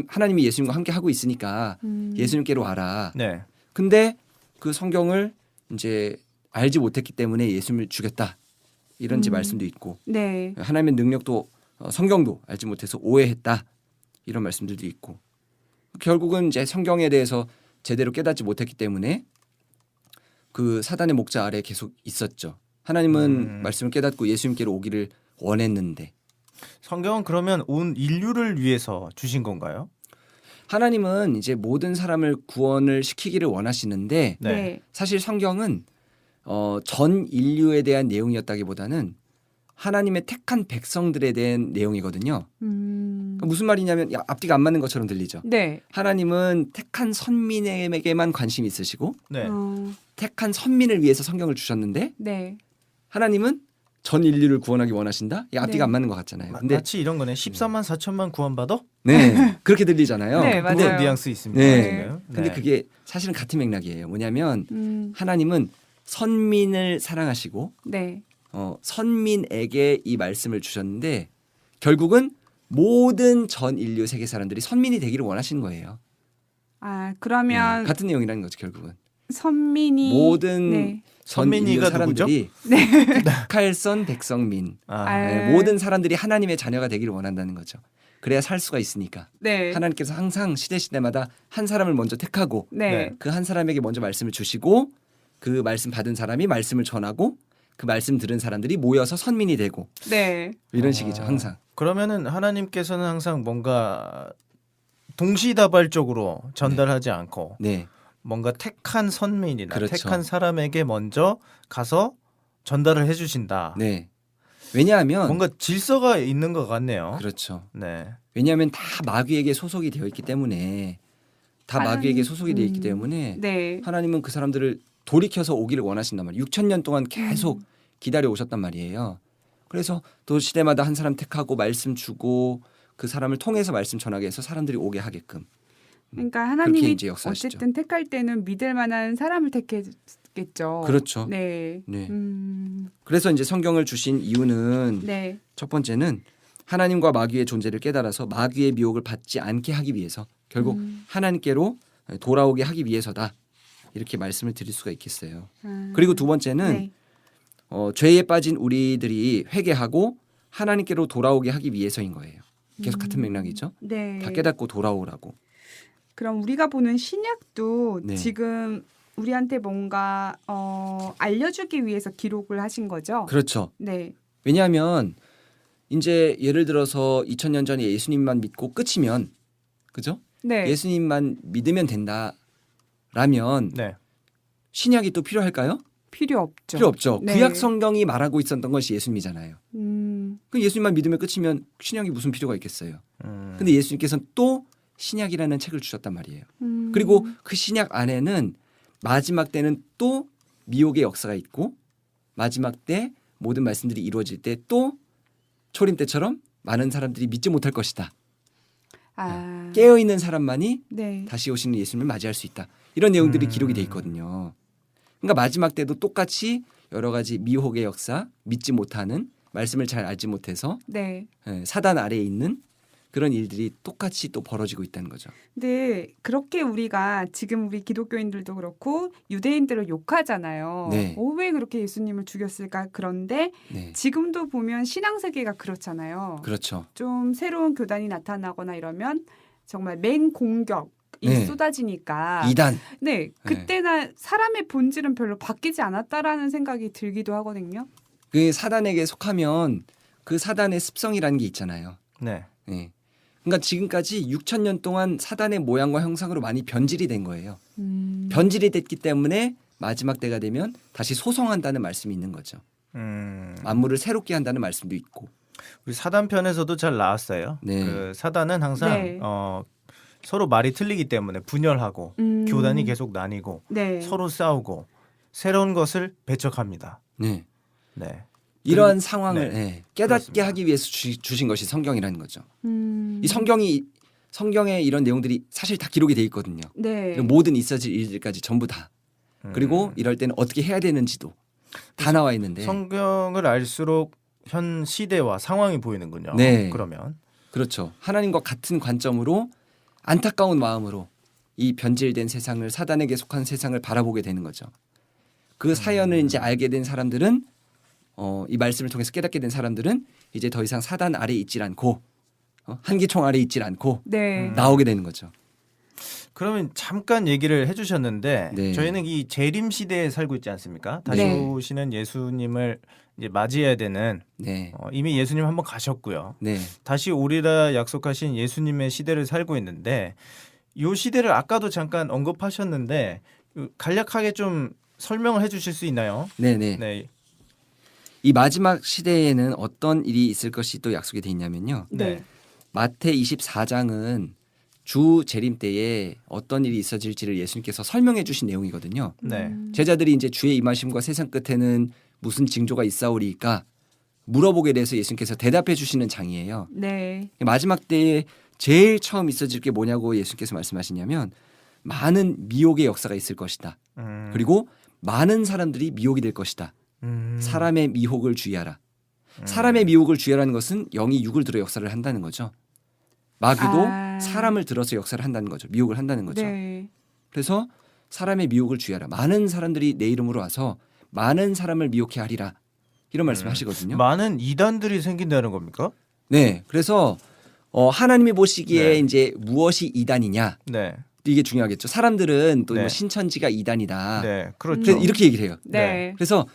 하나님이 예수님과 함께 하고 있으니까 예수님께로 와라. 네. 근데 그 성경을 이제 알지 못했기 때문에 예수님을 죽였다. 이런 제 말씀도 있고 네. 하나님의 능력도 성경도 알지 못해서 오해했다. 이런 말씀들도 있고 결국은 이제 성경에 대해서 제대로 깨닫지 못했기 때문에 그 사단의 목자 아래 계속 있었죠. 하나님은 말씀을 깨닫고 예수님께로 오기를 원했는데 성경은 그러면 온 인류를 위해서 주신 건가요? 하나님은 이제 모든 사람을 구원을 시키기를 원하시는데 네. 네. 사실 성경은 전 인류에 대한 내용이었다기보다는 하나님의 택한 백성들에 대한 내용이거든요. 그러니까 무슨 말이냐면 앞뒤가 안 맞는 것처럼 들리죠. 네. 하나님은 택한 선민에게만 관심이 있으시고 네. 택한 선민을 위해서 성경을 주셨는데 네. 하나님은 전 인류를 구원하기 원하신다? 이 앞뒤가 네. 안 맞는 것 같잖아요. 근데 마치 이런 거네. 14만 4천만 구원받아? 네 그렇게 들리잖아요. 네, 그런 맞아요. 뉘앙스 있습니다. 네. 지금. 근데 네. 그게 사실은 같은 맥락이에요. 뭐냐면 음. 하나님은 선민을 사랑하시고 네. 선민에게 이 말씀을 주셨는데 결국은 모든 전 인류 세계 사람들이 선민이 되기를 원하시는 거예요. 아, 그러면 같은 내용이라는 거죠 결국은. 선민이 모든 네. 전 인류 선민이가 사람들이 네. 택할선 백성민 아, 네. 모든 사람들이 하나님의 자녀가 되기를 원한다는 거죠. 그래야 살 수가 있으니까. 네. 하나님께서 항상 시대마다 한 사람을 먼저 택하고 네. 그 한 사람에게 먼저 말씀을 주시고 그 말씀 받은 사람이 말씀을 전하고 그 말씀 들은 사람들이 모여서 선민이 되고 네. 이런 식이죠 항상. 그러면은 하나님께서는 항상 뭔가 동시다발적으로 전달하지 않고 네. 뭔가 택한 선민이나 그렇죠. 택한 사람에게 먼저 가서 전달을 해주신다. 네. 왜냐하면 뭔가 질서가 있는 것 같네요. 그렇죠. 네. 왜냐하면 다 마귀에게 소속이 되어 있기 때문에 다 하나님- 마귀에게 소속이 되어 있기 때문에 네. 하나님은 그 사람들을 돌이켜서 오기를 원하신단 말이에요. 6,000년 동안 계속 기다려 오셨단 말이에요. 그래서 또 시대마다 한 사람 택하고 말씀 주고 그 사람을 통해서 말씀 전하게 해서 사람들이 오게 하게끔. 그러니까 그렇게 하나님이 이제 역사하시죠. 어쨌든 택할 때는 믿을 만한 사람을 택했겠죠. 그렇죠. 네. 네. 그래서 이제 성경을 주신 이유는 네. 첫 번째는 하나님과 마귀의 존재를 깨달아서 마귀의 미혹을 받지 않게 하기 위해서 결국 하나님께로 돌아오게 하기 위해서다. 이렇게 말씀을 드릴 수가 있겠어요. 아. 그리고 두 번째는 네. 죄에 빠진 우리들이 회개하고 하나님께로 돌아오게 하기 위해서인 거예요. 계속 같은 맥락이죠. 네. 다 깨닫고 돌아오라고. 그럼 우리가 보는 신약도 네. 지금 우리한테 뭔가 알려주기 위해서 기록을 하신 거죠? 그렇죠. 네. 왜냐하면 이제 예를 들어서 2000년 전에 예수님만 믿고 끝이면 그죠? 네. 예수님만 믿으면 된다라면 네. 신약이 또 필요할까요? 필요 없죠. 필요 없죠. 네. 구약 성경이 말하고 있었던 것이 예수님이잖아요. 그 예수님만 믿으면 끝이면 신약이 무슨 필요가 있겠어요. 근데 예수님께서는 또 신약이라는 책을 주셨단 말이에요. 그리고 그 신약 안에는 마지막 때는 또 미혹의 역사가 있고 마지막 때 모든 말씀들이 이루어질 때 또 초림 때처럼 많은 사람들이 믿지 못할 것이다. 아, 깨어있는 사람만이 네. 다시 오시는 예수님을 맞이할 수 있다. 이런 내용들이 기록이 돼 있거든요. 그러니까 마지막 때도 똑같이 여러 가지 미혹의 역사, 믿지 못하는 말씀을 잘 알지 못해서 네. 사단 아래에 있는 그런 일들이 똑같이 또 벌어지고 있다는 거죠. 근데 그렇게 우리가 지금 우리 기독교인들도 그렇고 유대인들을 욕하잖아요. 네. 왜 그렇게 예수님을 죽였을까? 그런데 네, 지금도 보면 신앙 세계가 그렇잖아요. 그렇죠. 좀 새로운 교단이 나타나거나 이러면 정말 맹공격이 네. 쏟아지니까 이단. 네, 그때나 사람의 본질은 별로 바뀌지 않았다라는 생각이 들기도 하거든요. 그 사단에게 속하면 그 사단의 습성이라는 게 있잖아요. 네. 네. 그러니까 지금까지 6,000년 동안 사단의 모양과 형상으로 많이 변질이 된 거예요. 변질이 됐기 때문에 마지막 때가 되면 다시 소성한다는 말씀이 있는 거죠. 만물을 새롭게 한다는 말씀도 있고. 우리 사단 편에서도 잘 나왔어요. 네. 그 사단은 항상 네. 서로 말이 틀리기 때문에 분열하고 교단이 계속 나뉘고 네. 서로 싸우고 새로운 것을 배척합니다. 네. 네. 이러한 상황을 네. 깨닫게 그렇습니다. 하기 위해서 주신 것이 성경이라는 거죠. 이 성경에 이런 내용들이 사실 다 기록이 돼 있거든요. 네. 모든 있어질 일들까지 전부 다. 그리고 이럴 때는 어떻게 해야 되는지도 다 나와 있는데. 성경을 알수록 현 시대와 상황이 보이는군요. 네. 그러면 그렇죠. 하나님과 같은 관점으로 안타까운 마음으로 이 변질된 세상을 사단에게 속한 세상을 바라보게 되는 거죠. 그 사연을 이제 알게 된 사람들은 이 말씀을 통해서 깨닫게 된 사람들은 이제 더 이상 사단 아래 있질 않고 한기총 아래 있질 않고 네. 나오게 되는 거죠. 그러면 잠깐 얘기를 해주셨는데 네. 저희는 이 재림 시대에 살고 있지 않습니까? 다시 네. 오시는 예수님을 이제 맞이해야 되는 네. 이미 예수님 한번 가셨고요. 네. 다시 오리라 약속하신 예수님의 시대를 살고 있는데 이 시대를 아까도 잠깐 언급하셨는데 간략하게 좀 설명을 해주실 수 있나요? 네. 네. 네. 이 마지막 시대에는 어떤 일이 있을 것이 또 약속이 돼 있냐면요. 네. 마태 24장은 주 재림 때에 어떤 일이 있어질지를 예수님께서 설명해 주신 내용이거든요. 네. 제자들이 이제 주의 임하심과 세상 끝에는 무슨 징조가 있사오리까 물어보게 돼서 예수님께서 대답해 주시는 장이에요. 네. 마지막 때에 제일 처음 있어질 게 뭐냐고 예수님께서 말씀하시냐면 많은 미혹의 역사가 있을 것이다. 그리고 많은 사람들이 미혹이 될 것이다. 사람의 미혹을 주의하라. 사람의 미혹을 주의하라는 것은 영이 육을 들어 역사를 한다는 거죠. 마귀도 사람을 들어서 역사를 한다는 거죠. 미혹을 한다는 거죠. 네. 그래서 사람의 미혹을 주의하라. 많은 사람들이 내 이름으로 와서 많은 사람을 미혹해 하리라. 이런 말씀을 하시거든요. 많은 이단들이 생긴다는 겁니까? 네. 그래서 하나님이 보시기에 네. 이제 무엇이 이단이냐. 네. 이게 중요하겠죠. 사람들은 또 네. 뭐 신천지가 이단이다. 네. 그렇죠. 그래서 이렇게 얘기를 해요. 네. 그래서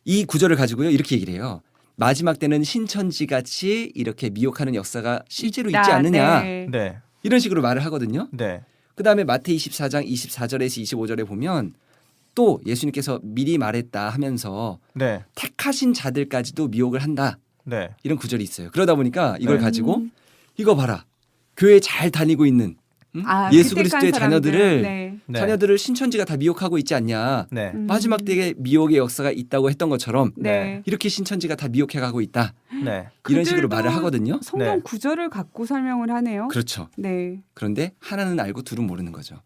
이 구절을 가지고요. 이렇게 얘기를 해요. 마지막 때는 신천지 같이 이렇게 미혹하는 역사가 실제로 있지 않느냐. 네. 네. 이런 식으로 말을 하거든요. 네. 그다음에 마태 24장 24절에서 25절에 보면 또 예수님께서 미리 말했다 하면서 네. 택하신 자들까지도 미혹을 한다. 네. 이런 구절이 있어요. 그러다 보니까 이걸 네. 가지고 이거 봐라. 교회 잘 다니고 있는 예수 그리스도의 자녀들을 네. 네. 자녀들을 신천지가 다 미혹하고 있지 않냐. 네. 마지막 때에 미혹의 역사가 있다고 했던 것처럼 네. 이렇게 신천지가 다 미혹해가고 있다. 네. 이런 식으로 그들도 말을 하거든요. 성경 네. 구절을 갖고 설명을 하네요. 그렇죠. 네. 그런데 하나는 알고 둘은 모르는 거죠.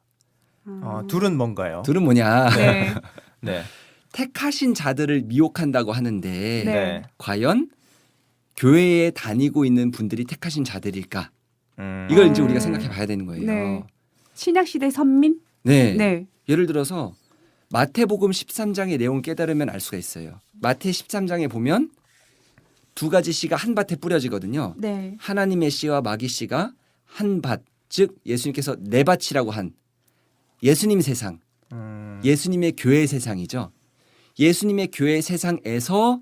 둘은 뭔가요? 둘은 뭐냐. 네. 네. 택하신 자들을 미혹한다고 하는데 네. 과연 교회에 다니고 있는 분들이 택하신 자들일까? 이걸 이제 우리가 생각해 봐야 되는 거예요. 네. 신약 시대 선민? 네. 네. 예를 들어서 마태복음 13장의 내용을 깨달으면 알 수가 있어요. 마태 13장에 보면 두 가지 씨가 한 밭에 뿌려지거든요. 네. 하나님의 씨와 마귀 씨가 한 밭, 즉 예수님께서 내 밭이라고 한 예수님 세상, 예수님의 교회 세상이죠. 예수님의 교회 세상에서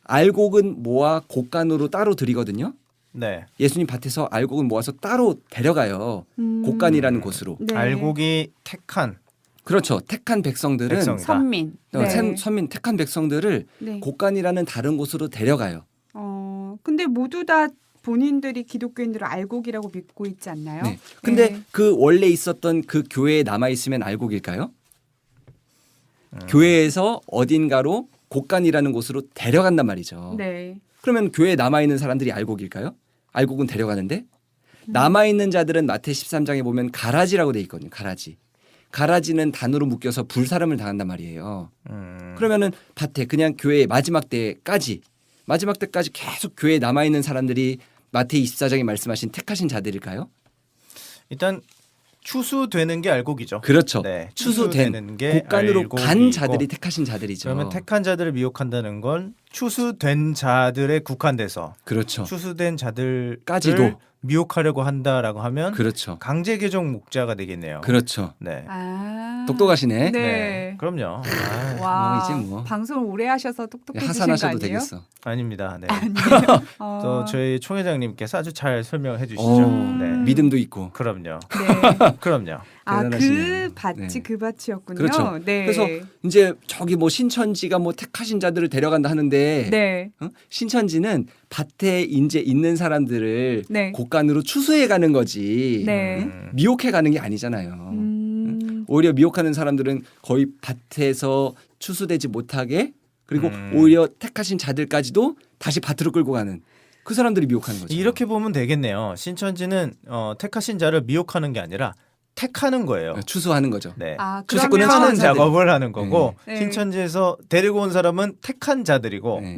알곡은 모아 곡간으로 따로 드리거든요. 네. 예수님 밭에서 알곡은 모아서 따로 데려가요. 곡간이라는 곳으로. 네. 알곡이 택한 그렇죠. 택한 백성들은 백성이다. 선민. 네. 선민 택한 백성들을 네. 곡간이라는 다른 곳으로 데려가요. 근데 모두 다 본인들이 기독교인들을 알곡이라고 믿고 있지 않나요? 네. 근데 네. 그 원래 있었던 그 교회에 남아 있으면 알곡일까요? 교회에서 어딘가로 곡간이라는 곳으로 데려간단 말이죠. 네. 그러면 교회에 남아 있는 사람들이 알곡일까요? 알곡은 데려가는데 남아 있는 자들은 마태 13장에 보면 가라지라고 돼 있거든요. 가라지. 가라지는 단으로 묶여서 불사름을 당한단 말이에요. 그러면은 밭에 그냥 교회 마지막 때까지 계속 교회에 남아 있는 사람들이 마태 24장에 말씀하신 택하신 자들일까요? 일단 추수되는 게 알곡이죠. 그렇죠. 네. 추수된 게 곡간으로 알곡이고. 간 자들이 택하신 자들이죠. 그러면 택한 자들을 미혹한다는 건 추수된 자들에 국한돼서 그렇죠. 추수된 자들까지도 까지도. 미혹하려고 한다라고 하면 그렇죠. 강제 개종 목자가 되겠네요. 그렇죠. 네. 똑똑하시네. 네. 그럼요. 와, 이제 뭐. 방송을 오래 하셔서 똑똑해지신 거 하산하셔도 아니에요? 되겠어. 아닙니다. 네. 어, 또 저희 총회장님께서 아주 잘 설명해 주시죠. 오, 네. 믿음도 있고. 그럼요. 네. 그럼요. 아, 그 대단하시네요. 밭이 네. 그 밭이었군요. 그렇죠. 네. 그래서 이제 저기 뭐 신천지가 뭐 택하신 자들을 데려간다 하는데 네. 신천지는 밭에 이제 있는 사람들을 네. 곡간으로 추수해 가는 거지. 네. 미혹해 가는 게 아니잖아요. 오히려 미혹하는 사람들은 거의 밭에서 추수되지 못하게 그리고 오히려 택하신 자들까지도 다시 밭으로 끌고 가는 그 사람들이 미혹하는 거죠. 이렇게 보면 되겠네요. 신천지는 택하신 자를 미혹하는 게 아니라 택하는 거예요. 추수하는 거죠. 네. 아, 추수꾼은 그러면 택하는 천사들. 작업을 하는 거고 네. 신천지에서 데리고 온 사람은 택한 자들이고 네.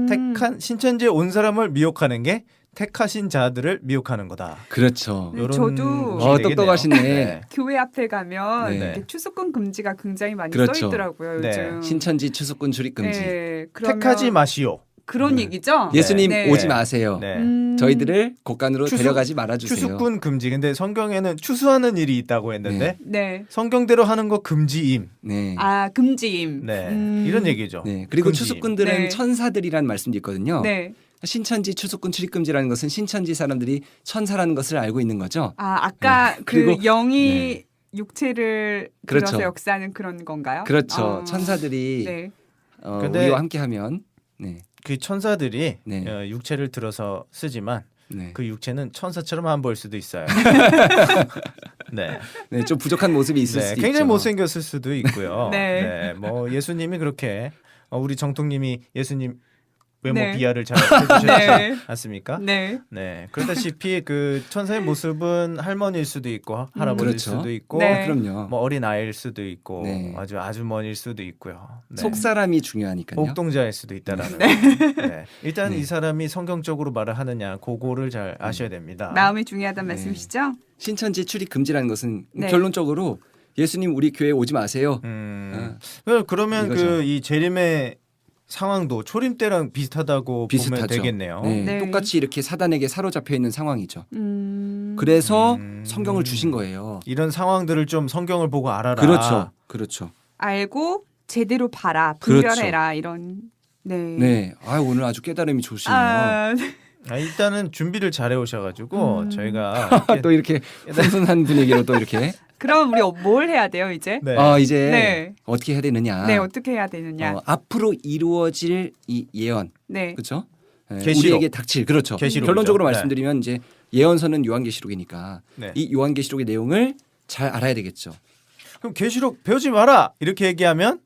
택한 신천지에 온 사람을 미혹하는 게 택하신 자들을 미혹하는 거다. 그렇죠. 네, 요런 저도 식이 되겠네요. 똑똑하시네. 네. 교회 앞에 가면 네. 이렇게 추수권 금지가 굉장히 많이 그렇죠. 써 있더라고요, 네. 요즘. 신천지 추수꾼 출입 금지. 네. 그러면 택하지 마시오. 그런 얘기죠? 예수님 네. 오지 마세요. 네. 저희들을 곡간으로 추수- 데려가지 말아주세요. 추수꾼 금지. 근데 성경에는 추수하는 일이 있다고 했는데 네. 성경대로 하는 거 금지임. 네. 아, 금지임. 네. 이런 얘기죠. 네. 그리고 금지임. 추수꾼들은 네. 천사들이라는 말씀도 있거든요. 네. 신천지 추수꾼 출입 금지라는 것은 신천지 사람들이 천사라는 것을 알고 있는 거죠. 아, 아까 그 그리고- 영이 육체를 그렇죠. 들어서 역사하는 그런 건가요? 그렇죠. 천사들이 네. 근데- 우리와 함께하면 네. 그 천사들이 네. 육체를 들어서 쓰지만 네. 그 육체는 천사처럼 안 보일 수도 있어요. 네. 네, 좀 부족한 모습이 있을 네, 수도 굉장히 있죠. 못생겼을 수도 있고요. 네. 뭐 예수님이 그렇게 우리 정통님이 예수님 외모 네. 비하를 잘 해주셨지 네. 않습니까? 네. 네. 그렇다시피 그 천사의 모습은 할머니일 수도 있고 할아버지일 그렇죠. 수도 있고 네. 그럼요. 뭐 어린 아이일 수도 있고 네. 아주 먼일 수도 있고요. 네. 속 사람이 중요하니까요. 옥동자일 수도 있다라는. 네. 일단 네. 이 사람이 성경적으로 말을 하느냐 그거를 잘 아셔야 됩니다. 마음이 중요하다는 네. 말씀이시죠? 신천지 출입 금지라는 것은 네. 결론적으로 예수님 우리 교회 오지 마세요. 그러면 이거죠. 그 이 재림의 상황도 초림 때랑 비슷하다고 보면 비슷하죠. 되겠네요. 네, 네. 똑같이 이렇게 사단에게 사로잡혀 있는 상황이죠. 음. 그래서 성경을 주신 거예요. 이런 상황들을 좀 성경을 보고 알아라. 그렇죠. 그렇죠. 알고 제대로 봐라, 그렇죠. 분별해라 이런. 네. 네. 아, 오늘 아주 깨달음이 좋으시네요. 아, 일단은 준비를 잘해 오셔가지고 저희가 이렇게 또 이렇게 훈훈한 분위기로 또 이렇게 그럼 우리 뭘 해야 돼요 이제? 네. 이제 네. 어떻게 해야 되느냐? 네, 어떻게 해야 되느냐? 앞으로 이루어질 이 예언, 네. 그렇죠? 계시록. 우리에게 닥칠 그렇죠. 계시록이죠. 결론적으로 네. 말씀드리면 이제 예언서는 요한계시록이니까 네. 이 요한계시록의 내용을 잘 알아야 되겠죠. 그럼 계시록 배우지 마라 이렇게 얘기하면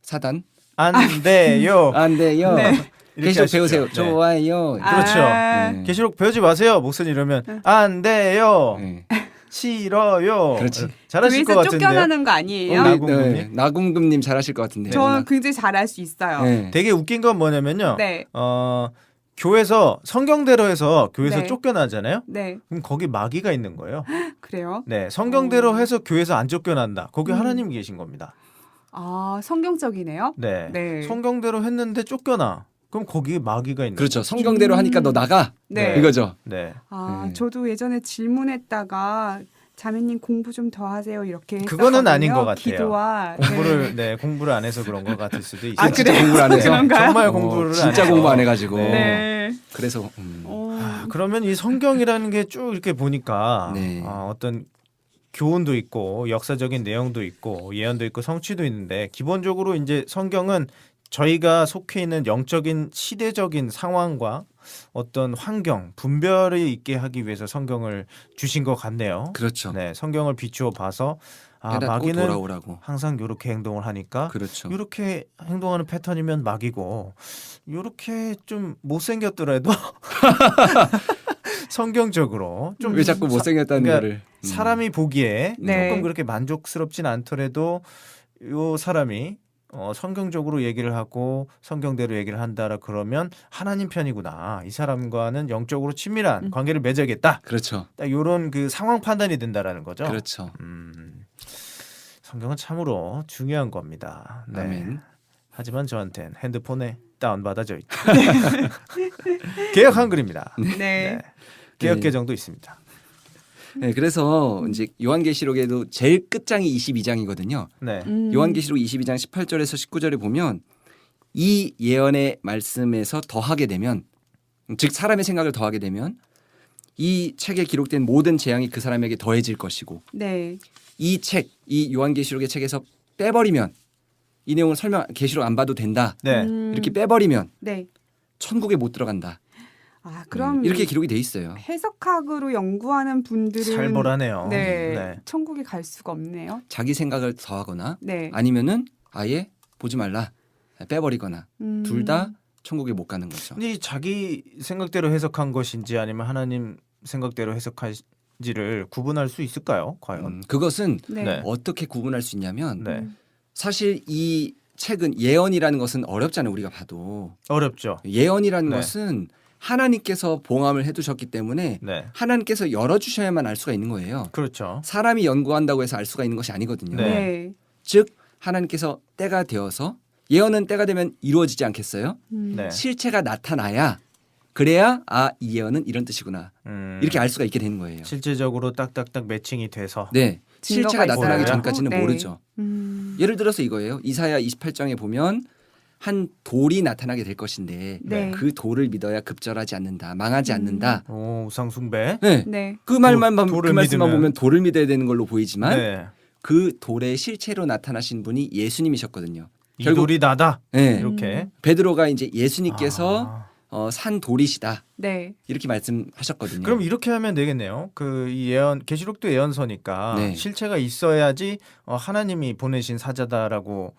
사단 안 돼요. 안 돼요. 네. 이렇게 계시록 하십시오. 배우세요. 네. 좋아요. 그렇죠. 아, 네. 계시록 배우지 마세요. 목사님 이러면 안 돼요. 네. 싫어요. 그렇지. 잘하실 것 교회에서 같은데. 쫓겨나는 거 아니에요? 나- 우리, 나궁금님? 나궁금님 잘하실 것 같은데. 저는 굉장히 잘할 수 있어요. 네. 되게 웃긴 건 뭐냐면요. 네. 교회에서 성경대로 해서 교회에서 네. 쫓겨나잖아요. 네. 그럼 거기 마귀가 있는 거예요. 그래요? 네, 성경대로 해서 교회에서 안 쫓겨난다. 거기 하나님 계신 겁니다. 아, 성경적이네요. 네. 네. 성경대로 했는데 쫓겨나. 그럼 거기에 마귀가 있는. 그렇죠. 성경대로 하니까 너 나가. 네. 이거죠. 네. 아, 네. 저도 예전에 질문했다가 자매님 공부 좀 더 하세요 이렇게 그거는 아닌 것 같아요. 기도와 공부를 안 해서 그런 것 같을 수도 있어요. 아, 진짜 그래요? 공부를 안 해서. 그런가요? 정말 공부를 안 진짜 해서. 공부 안 해가지고. 네. 네. 그래서 그러면 이 성경이라는 게 쭉 이렇게 보니까 네. 어떤 교훈도 있고 역사적인 내용도 있고 예언도 있고 성취도 있는데 기본적으로 이제 성경은 저희가 속해 있는 영적인 시대적인 상황과 어떤 환경, 분별이 있게 하기 위해서 성경을 주신 것 같네요. 그렇죠. 네, 성경을 비추어 봐서 깨닫고 마귀는 돌아오라고. 항상 이렇게 행동을 하니까 그렇죠. 이렇게 행동하는 패턴이면 마귀고 이렇게 좀 못생겼더라도 성경적으로 좀 왜 자꾸 못생겼다는 그러니까 거를. 사람이 보기에 네. 조금 그렇게 만족스럽진 않더라도 요 사람이 성경적으로 얘기를 하고 성경대로 얘기를 한다라 그러면 하나님 편이구나. 이 사람과는 영적으로 친밀한 관계를 맺어야겠다. 그렇죠. 딱 요런 그 상황 판단이 된다라는 거죠. 그렇죠. 성경은 참으로 중요한 겁니다. 네. 아멘. 하지만 저한텐 핸드폰에 다운받아져 있죠. 개역 한글입니다. 네. 개역 네. 개정도 있습니다. 네, 그래서 이제 요한계시록에도 제일 끝장이 22장이거든요. 네. 요한계시록 22장 18절에서 19절에 보면 이 예언의 말씀에서 더하게 되면 즉 사람의 생각을 더하게 되면 이 책에 기록된 모든 재앙이 그 사람에게 더해질 것이고 네. 이 책, 이 요한계시록의 책에서 빼버리면 이 내용을 계시록 안 봐도 된다. 네. 이렇게 빼버리면 네. 천국에 못 들어간다. 아, 그럼 이렇게 기록이 돼 있어요. 해석학으로 연구하는 분들은 살벌하네요. 네. 네. 천국에 갈 수가 없네요. 자기 생각을 더하거나 네. 아니면은 아예 보지 말라 빼버리거나 둘 다 천국에 못 가는 거죠. 근데 이 자기 생각대로 해석한 것인지 아니면 하나님 생각대로 해석한지를 구분할 수 있을까요? 과연? 그것은 네. 네. 어떻게 구분할 수 있냐면 네. 사실 이 책은 예언이라는 것은 어렵잖아요. 우리가 봐도 어렵죠. 예언이라는 네. 것은 하나님께서 봉함을 해두셨기 때문에 네. 하나님께서 열어주셔야만 알 수가 있는 거예요. 그렇죠. 사람이 연구한다고 해서 알 수가 있는 것이 아니거든요. 네. 네. 즉 하나님께서 때가 되어서 예언은 때가 되면 이루어지지 않겠어요? 네. 실체가 나타나야 그래야 이 예언은 이런 뜻이구나 이렇게 알 수가 있게 되는 거예요. 실제적으로 딱딱딱 매칭이 돼서 네, 증거가 실체가 나타나기 있어야 전까지는 네. 모르죠. 예를 들어서 이거예요. 이사야 28장에 보면 한 돌이 나타나게 될 것인데 네. 그 돌을 믿어야 급절하지 않는다, 망하지 않는다. 오, 우상숭배. 네. 네. 그 말만 돌을 그 말씀만 믿으면. 보면 돌을 믿어야 되는 걸로 보이지만 네. 그 돌의 실체로 나타나신 분이 예수님이셨거든요. 이 돌이 나다. 네. 이렇게. 베드로가 이제 예수님께서 아. 산 돌이시다 네. 이렇게 말씀하셨거든요. 그럼 이렇게 하면 되겠네요. 그 이 예언 계시록도 예언서니까 네. 실체가 있어야지 하나님이 보내신 사자다라고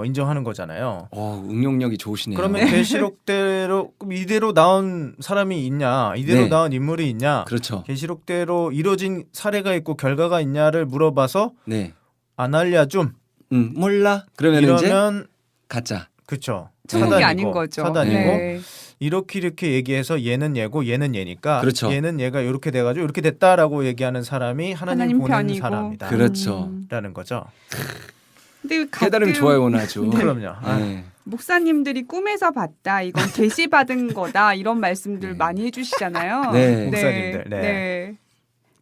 인정하는 거잖아요. 응용력이 좋으시네요. 그러면 계시록대로 그럼 이대로 나온 사람이 있냐, 이대로 네. 나온 인물이 있냐, 그렇죠. 계시록대로 이루어진 사례가 있고 결과가 있냐를 물어봐서 네. 안 알려줌. 몰라. 그러면 이제 이러면 가짜. 그쵸. 천국이 사단이고, 아닌 거죠. 사단이고 네. 이렇게 얘기해서 얘는 얘고 얘는 얘니까 그렇죠. 얘는 얘가 이렇게 돼가지고 이렇게 됐다라고 얘기하는 사람이 하나님 보낸 편이고. 사람이다. 그렇죠. 라는 거죠. 근데 깨달으면 가끔 좋아요, 원하죠. 그럼요. 네. 목사님들이 꿈에서 봤다. 이건 계시 받은 거다. 이런 말씀들 네. 많이 해주시잖아요. 네. 목사님들, 네. 네.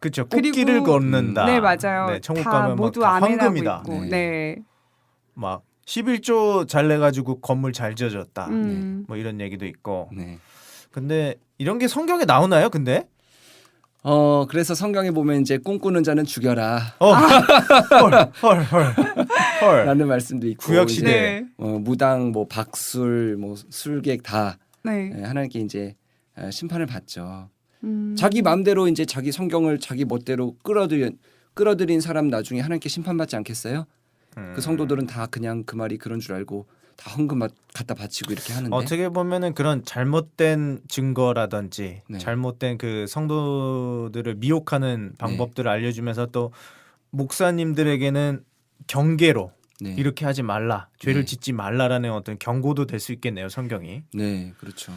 그렇죠. 그리고- 꽃길을 걷는다. 네, 맞아요. 네, 천국 다 가면 모두 막 다 아멘하고 황금이다. 있고. 네. 네. 막 11조 잘 내가지고 건물 잘 지어졌다. 뭐 이런 얘기도 있고. 네. 근데 이런 게 성경에 나오나요? 근데? 그래서 성경에 보면 이제 꿈꾸는 자는 죽여라 헐. 라는 말씀도 있고 구약 이제 시대. 네. 무당 뭐 박술 뭐 술객 다 네. 하나님께 이제 심판을 받죠. 음. 자기 마음대로 이제 자기 성경을 자기 멋대로 끌어들인 사람 나중에 하나님께 심판받지 않겠어요? 그 성도들은 다 그냥 그 말이 그런 줄 알고 다 헌금 갖다 바치고 이렇게 하는데 어떻게 보면은 그런 잘못된 증거라든지 네. 잘못된 그 성도들을 미혹하는 방법들을 알려주면서 또 목사님들에게는 경계로 네. 이렇게 하지 말라, 죄를 네. 짓지 말라라는 어떤 경고도 될 수 있겠네요, 성경이. 네, 그렇죠.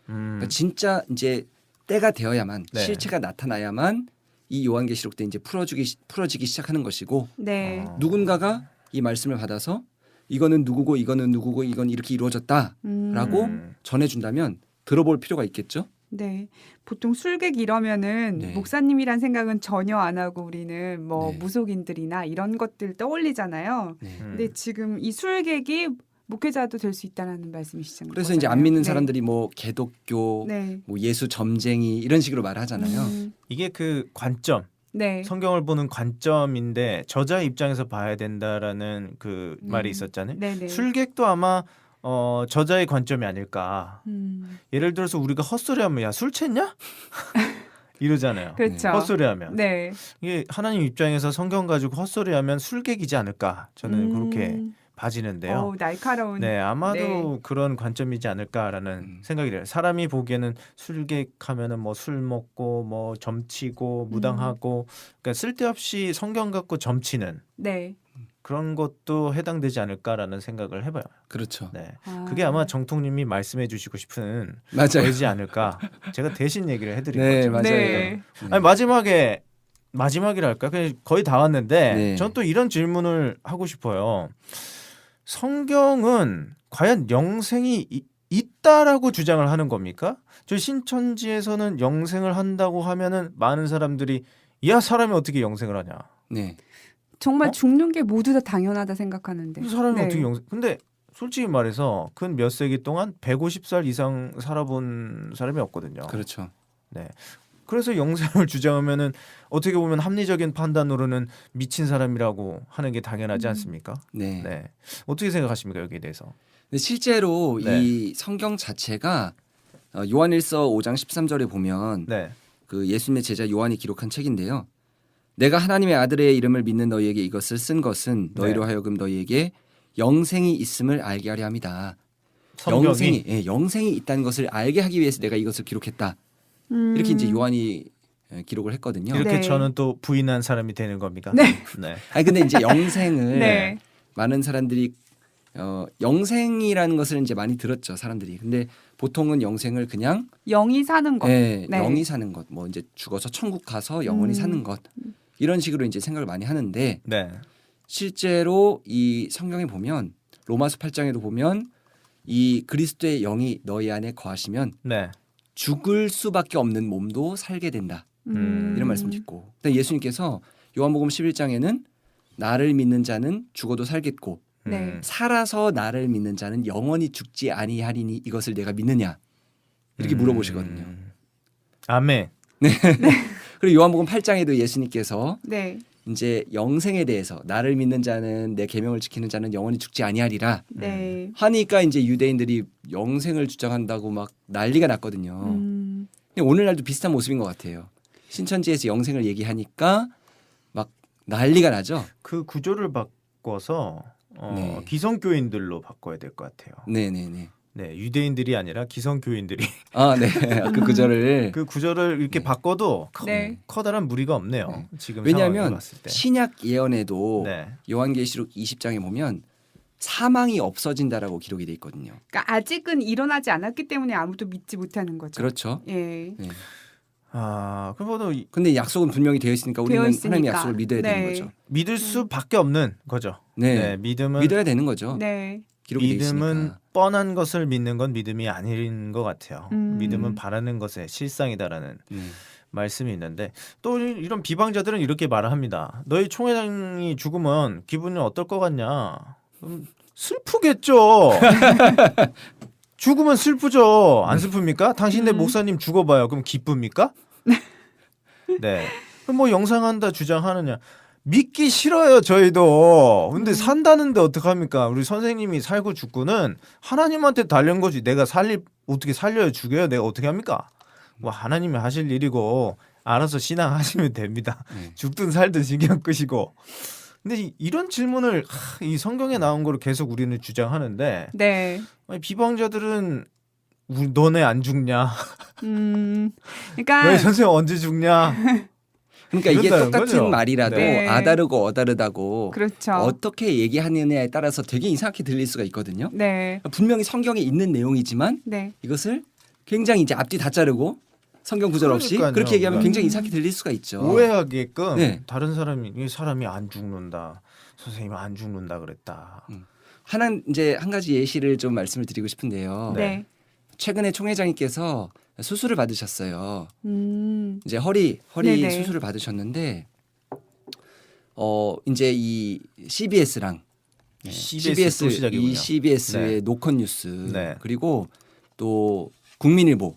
그러니까 진짜 이제 때가 되어야만 네. 실체가 나타나야만 이 요한계시록 때 이제 풀어지기 시작하는 것이고 네. 어. 누군가가 이 말씀을 받아서 이거는 누구고 이거는 누구고 이건 이렇게 이루어졌다라고 전해준다면 들어볼 필요가 있겠죠. 네. 보통 술객 이러면은 네. 목사님이란 생각은 전혀 안 하고 우리는 뭐 네. 무속인들이나 이런 것들 떠올리잖아요. 네. 근데 지금 이 술객이 목회자도 될 수 있다는 말씀이시죠. 그래서 이제 안 믿는 사람들이 뭐 개독교, 네. 뭐 예수 점쟁이 이런 식으로 말하잖아요. 이게 그 관점, 네. 성경을 보는 관점인데 저자 입장에서 봐야 된다라는 그 말이 있었잖아요. 네네. 술객도 아마 저자의 관점이 아닐까. 예를 들어서 우리가 헛소리하면 야 술 챘냐? 이러잖아요. 그렇죠. 헛소리하면 네. 이게 하나님 입장에서 성경 가지고 헛소리하면 술객이지 않을까. 저는 그렇게 봐지는데요. 날카로운. 네, 아마도 네. 그런 관점이지 않을까라는 생각이 들어요. 사람이 보기에는 술객하면은 뭐 술 먹고 뭐 점치고 무당하고 그러니까 쓸데없이 성경 갖고 점치는 네. 그런 것도 해당되지 않을까라는 생각을 해봐요. 그렇죠. 네, 아. 그게 아마 정통님이 말씀해주시고 싶은 맞아요. 거이지 않을까. 제가 대신 얘기를 해드린 네, 거죠. 맞아요. 네. 아니 마지막이랄까? 거의 다 왔는데 네. 전 또 이런 질문을 하고 싶어요. 성경은 과연 영생이 있다라고 주장을 하는 겁니까? 저 신천지에서는 영생을 한다고 하면은 많은 사람들이 야 사람이 어떻게 영생을 하냐? 네. 정말 어? 죽는 게 모두 다 당연하다 생각하는데. 사람이 네. 어떻게 영생? 근데 솔직히 말해서 근 몇 세기 동안 150살 이상 살아본 사람이 없거든요. 그렇죠. 네. 그래서 영생을 주장하면은 어떻게 보면 합리적인 판단으로는 미친 사람이라고 하는 게 당연하지 않습니까? 네. 네. 어떻게 생각하십니까 여기에 대해서? 근데 실제로 네. 이 성경 자체가 요한일서 5장 13절에 보면 네. 그 예수님의 제자 요한이 기록한 책인데요. 내가 하나님의 아들의 이름을 믿는 너희에게 이것을 쓴 것은 너희로 네. 하여금 너희에게 영생이 있음을 알게 하려 함이다. 성경이 영생이 있다는 것을 알게 하기 위해서 내가 이것을 기록했다. 이렇게 이제 요한이 기록을 했거든요. 이렇게 네. 저는 또 부인한 사람이 되는 겁니까? 네. 네. 아니 근데 이제 영생을 네. 많은 사람들이 영생이라는 것을 이제 많이 들었죠, 사람들이. 근데 보통은 영생을 그냥 영이 사는 것. 네, 네. 영이 사는 것, 뭐 이제 죽어서 천국 가서 영원히 사는 것 이런 식으로 이제 생각을 많이 하는데 네. 실제로 이 성경에 보면 로마서 8장에도 보면 이 그리스도의 영이 너희 안에 거하시면 네. 죽을 수밖에 없는 몸도 살게 된다. 이런 말씀도 있고. 근데 예수님께서 요한복음 11장에는 나를 믿는 자는 죽어도 살겠고 네. 살아서 나를 믿는 자는 영원히 죽지 아니하리니 이것을 내가 믿느냐 이렇게 물어보시거든요. 아멘. 그리고 요한복음 8장에도 예수님께서 네. 이제 영생에 대해서 나를 믿는 자는 내 계명을 지키는 자는 영원히 죽지 아니하리라 네. 하니까 이제 유대인들이 영생을 주장한다고 막 난리가 났거든요. 음. 오늘날도 비슷한 모습인 것 같아요. 신천지에서 영생을 얘기하니까 막 난리가 나죠. 그 구조를 바꿔서 네. 기성교인들로 바꿔야 될 것 같아요. 네네네. 네, 유대인들이 아니라 기성교인들이 아, 네. 그 구절을 그 구조를 이렇게 네. 바꿔도 네. 커다란 무리가 없네요. 지금 왜냐하면 상황을 봤을 때. 신약 예언에도 네. 요한계시록 20장에 보면 사망이 없어진다라고 기록이 돼 있거든요. 그러니까 아직은 일어나지 않았기 때문에 아무도 믿지 못하는 거죠. 그렇죠. 예. 네. 아, 그래도 근데 약속은 분명히 되어 있으니까 우리는 되어 있으니까. 하나님의 약속을 믿어야 되는 네. 거죠. 믿을 수밖에 없는 거죠. 네. 믿음은 믿어야 되는 거죠. 네. 기록이 돼 믿음은 있으니까. 뻔한 것을 믿는 건 믿음이 아닌 것 같아요. 믿음은 바라는 것의 실상이다라는 네. 말씀이 있는데 또 이런 비방자들은 이렇게 말을 합니다. 너희 총회장이 죽으면 기분이 어떨 것 같냐? 슬프겠죠. 죽으면 슬프죠. 안 슬픕니까? 당신네 목사님 죽어봐요. 그럼 기쁩니까? 네. 그럼 뭐 영상한다 주장하느냐? 믿기 싫어요, 저희도. 근데 산다는데 어떡합니까? 우리 선생님이 살고 죽고는 하나님한테 달린 거지. 내가 어떻게 살려요, 죽여요? 내가 어떻게 합니까? 뭐 하나님이 하실 일이고 알아서 신앙하시면 됩니다. 죽든 살든 신경 끄시고. 근데 이런 질문을 이 성경에 나온 거를 계속 우리는 주장하는데 네. 아니, 비방자들은 너네 안 죽냐? 그러니까 너희 선생님 언제 죽냐? 그러니까 이게 그런다는 똑같은 거죠. 말이라도 네. 아다르고 어다르다고 그렇죠. 어떻게 얘기하느냐에 따라서 되게 이상하게 들릴 수가 있거든요. 네. 분명히 성경에 있는 내용이지만 네. 이것을 굉장히 이제 앞뒤 다 자르고 성경 구절 없이 그러니까요. 그렇게 얘기하면 네. 굉장히 이상하게 들릴 수가 있죠. 오해하게끔 네. 다른 사람이 이 사람이 안 죽는다. 선생님이 안 죽는다 그랬다. 이제 한 가지 예시를 좀 말씀을 드리고 싶은데요. 네. 최근에 총회장님께서 수술을 받으셨어요. 이제 허리 네네. 수술을 받으셨는데 이제 이 CBS랑 CBS 또 시작이군요. 이 CBS의 네. 노컷 뉴스 네. 그리고 또 국민일보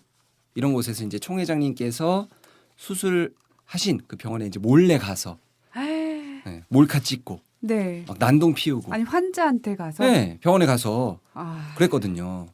이런 곳에서 이제 총회장님께서 수술하신 그 병원에 이제 몰래 가서 네, 몰카 찍고 네. 막 난동 피우고 아니 환자한테 가서 네, 병원에 가서 아, 그랬거든요.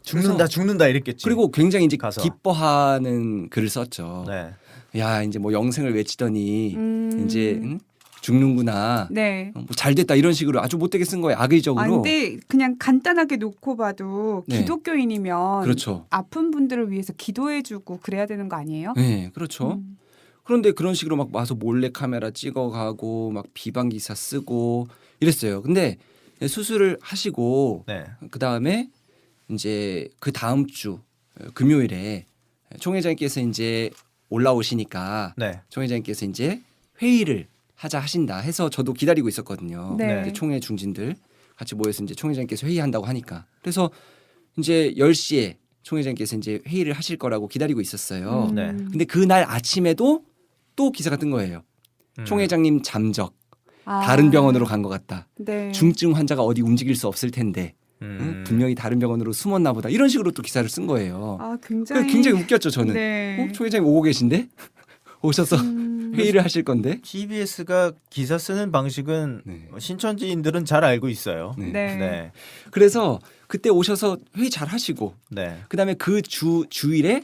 죽는다 이랬겠지. 그리고 굉장히 이제 가서. 기뻐하는 글을 썼죠. 네. 야 이제 뭐 영생을 외치더니 이제 음. 죽는구나. 네. 뭐 잘됐다 이런 식으로 아주 못되게 쓴 거예요. 악의적으로. 아, 근데 그냥 간단하게 놓고 봐도 네. 기독교인이면 그렇죠. 아픈 분들을 위해서 기도해주고 그래야 되는 거 아니에요? 네, 그렇죠. 음. 그런데 그런 식으로 막 와서 몰래 카메라 찍어가고 막 비방 기사 쓰고 이랬어요. 근데 수술을 하시고 네. 그 다음에 이제 그 다음 주 금요일에 총회장님께서 이제 올라오시니까 네. 총회장님께서 이제 회의를 하자 하신다 해서 저도 기다리고 있었거든요. 네. 이제 총회 중진들 같이 모여서 이제 총회장님께서 회의한다고 하니까 그래서 이제 10시에 총회장님께서 이제 회의를 하실 거라고 기다리고 있었어요. 네. 근데 그날 아침에도 또 기사가 뜬 거예요. 총회장님 잠적 아. 다른 병원으로 간 것 같다. 네. 중증 환자가 어디 움직일 수 없을 텐데 응? 분명히 다른 병원으로 숨었나 보다. 이런 식으로 또 기사를 쓴 거예요. 아, 그래서 굉장히 웃겼죠 저는. 네. 총회장님 오고 계신데 오셔서 회의를 하실 건데. TBS가 기사 쓰는 방식은 네. 신천지인들은 잘 알고 있어요. 네. 네. 네. 그래서 그때 오셔서 회의 잘 하시고 네. 그다음에 그 주일에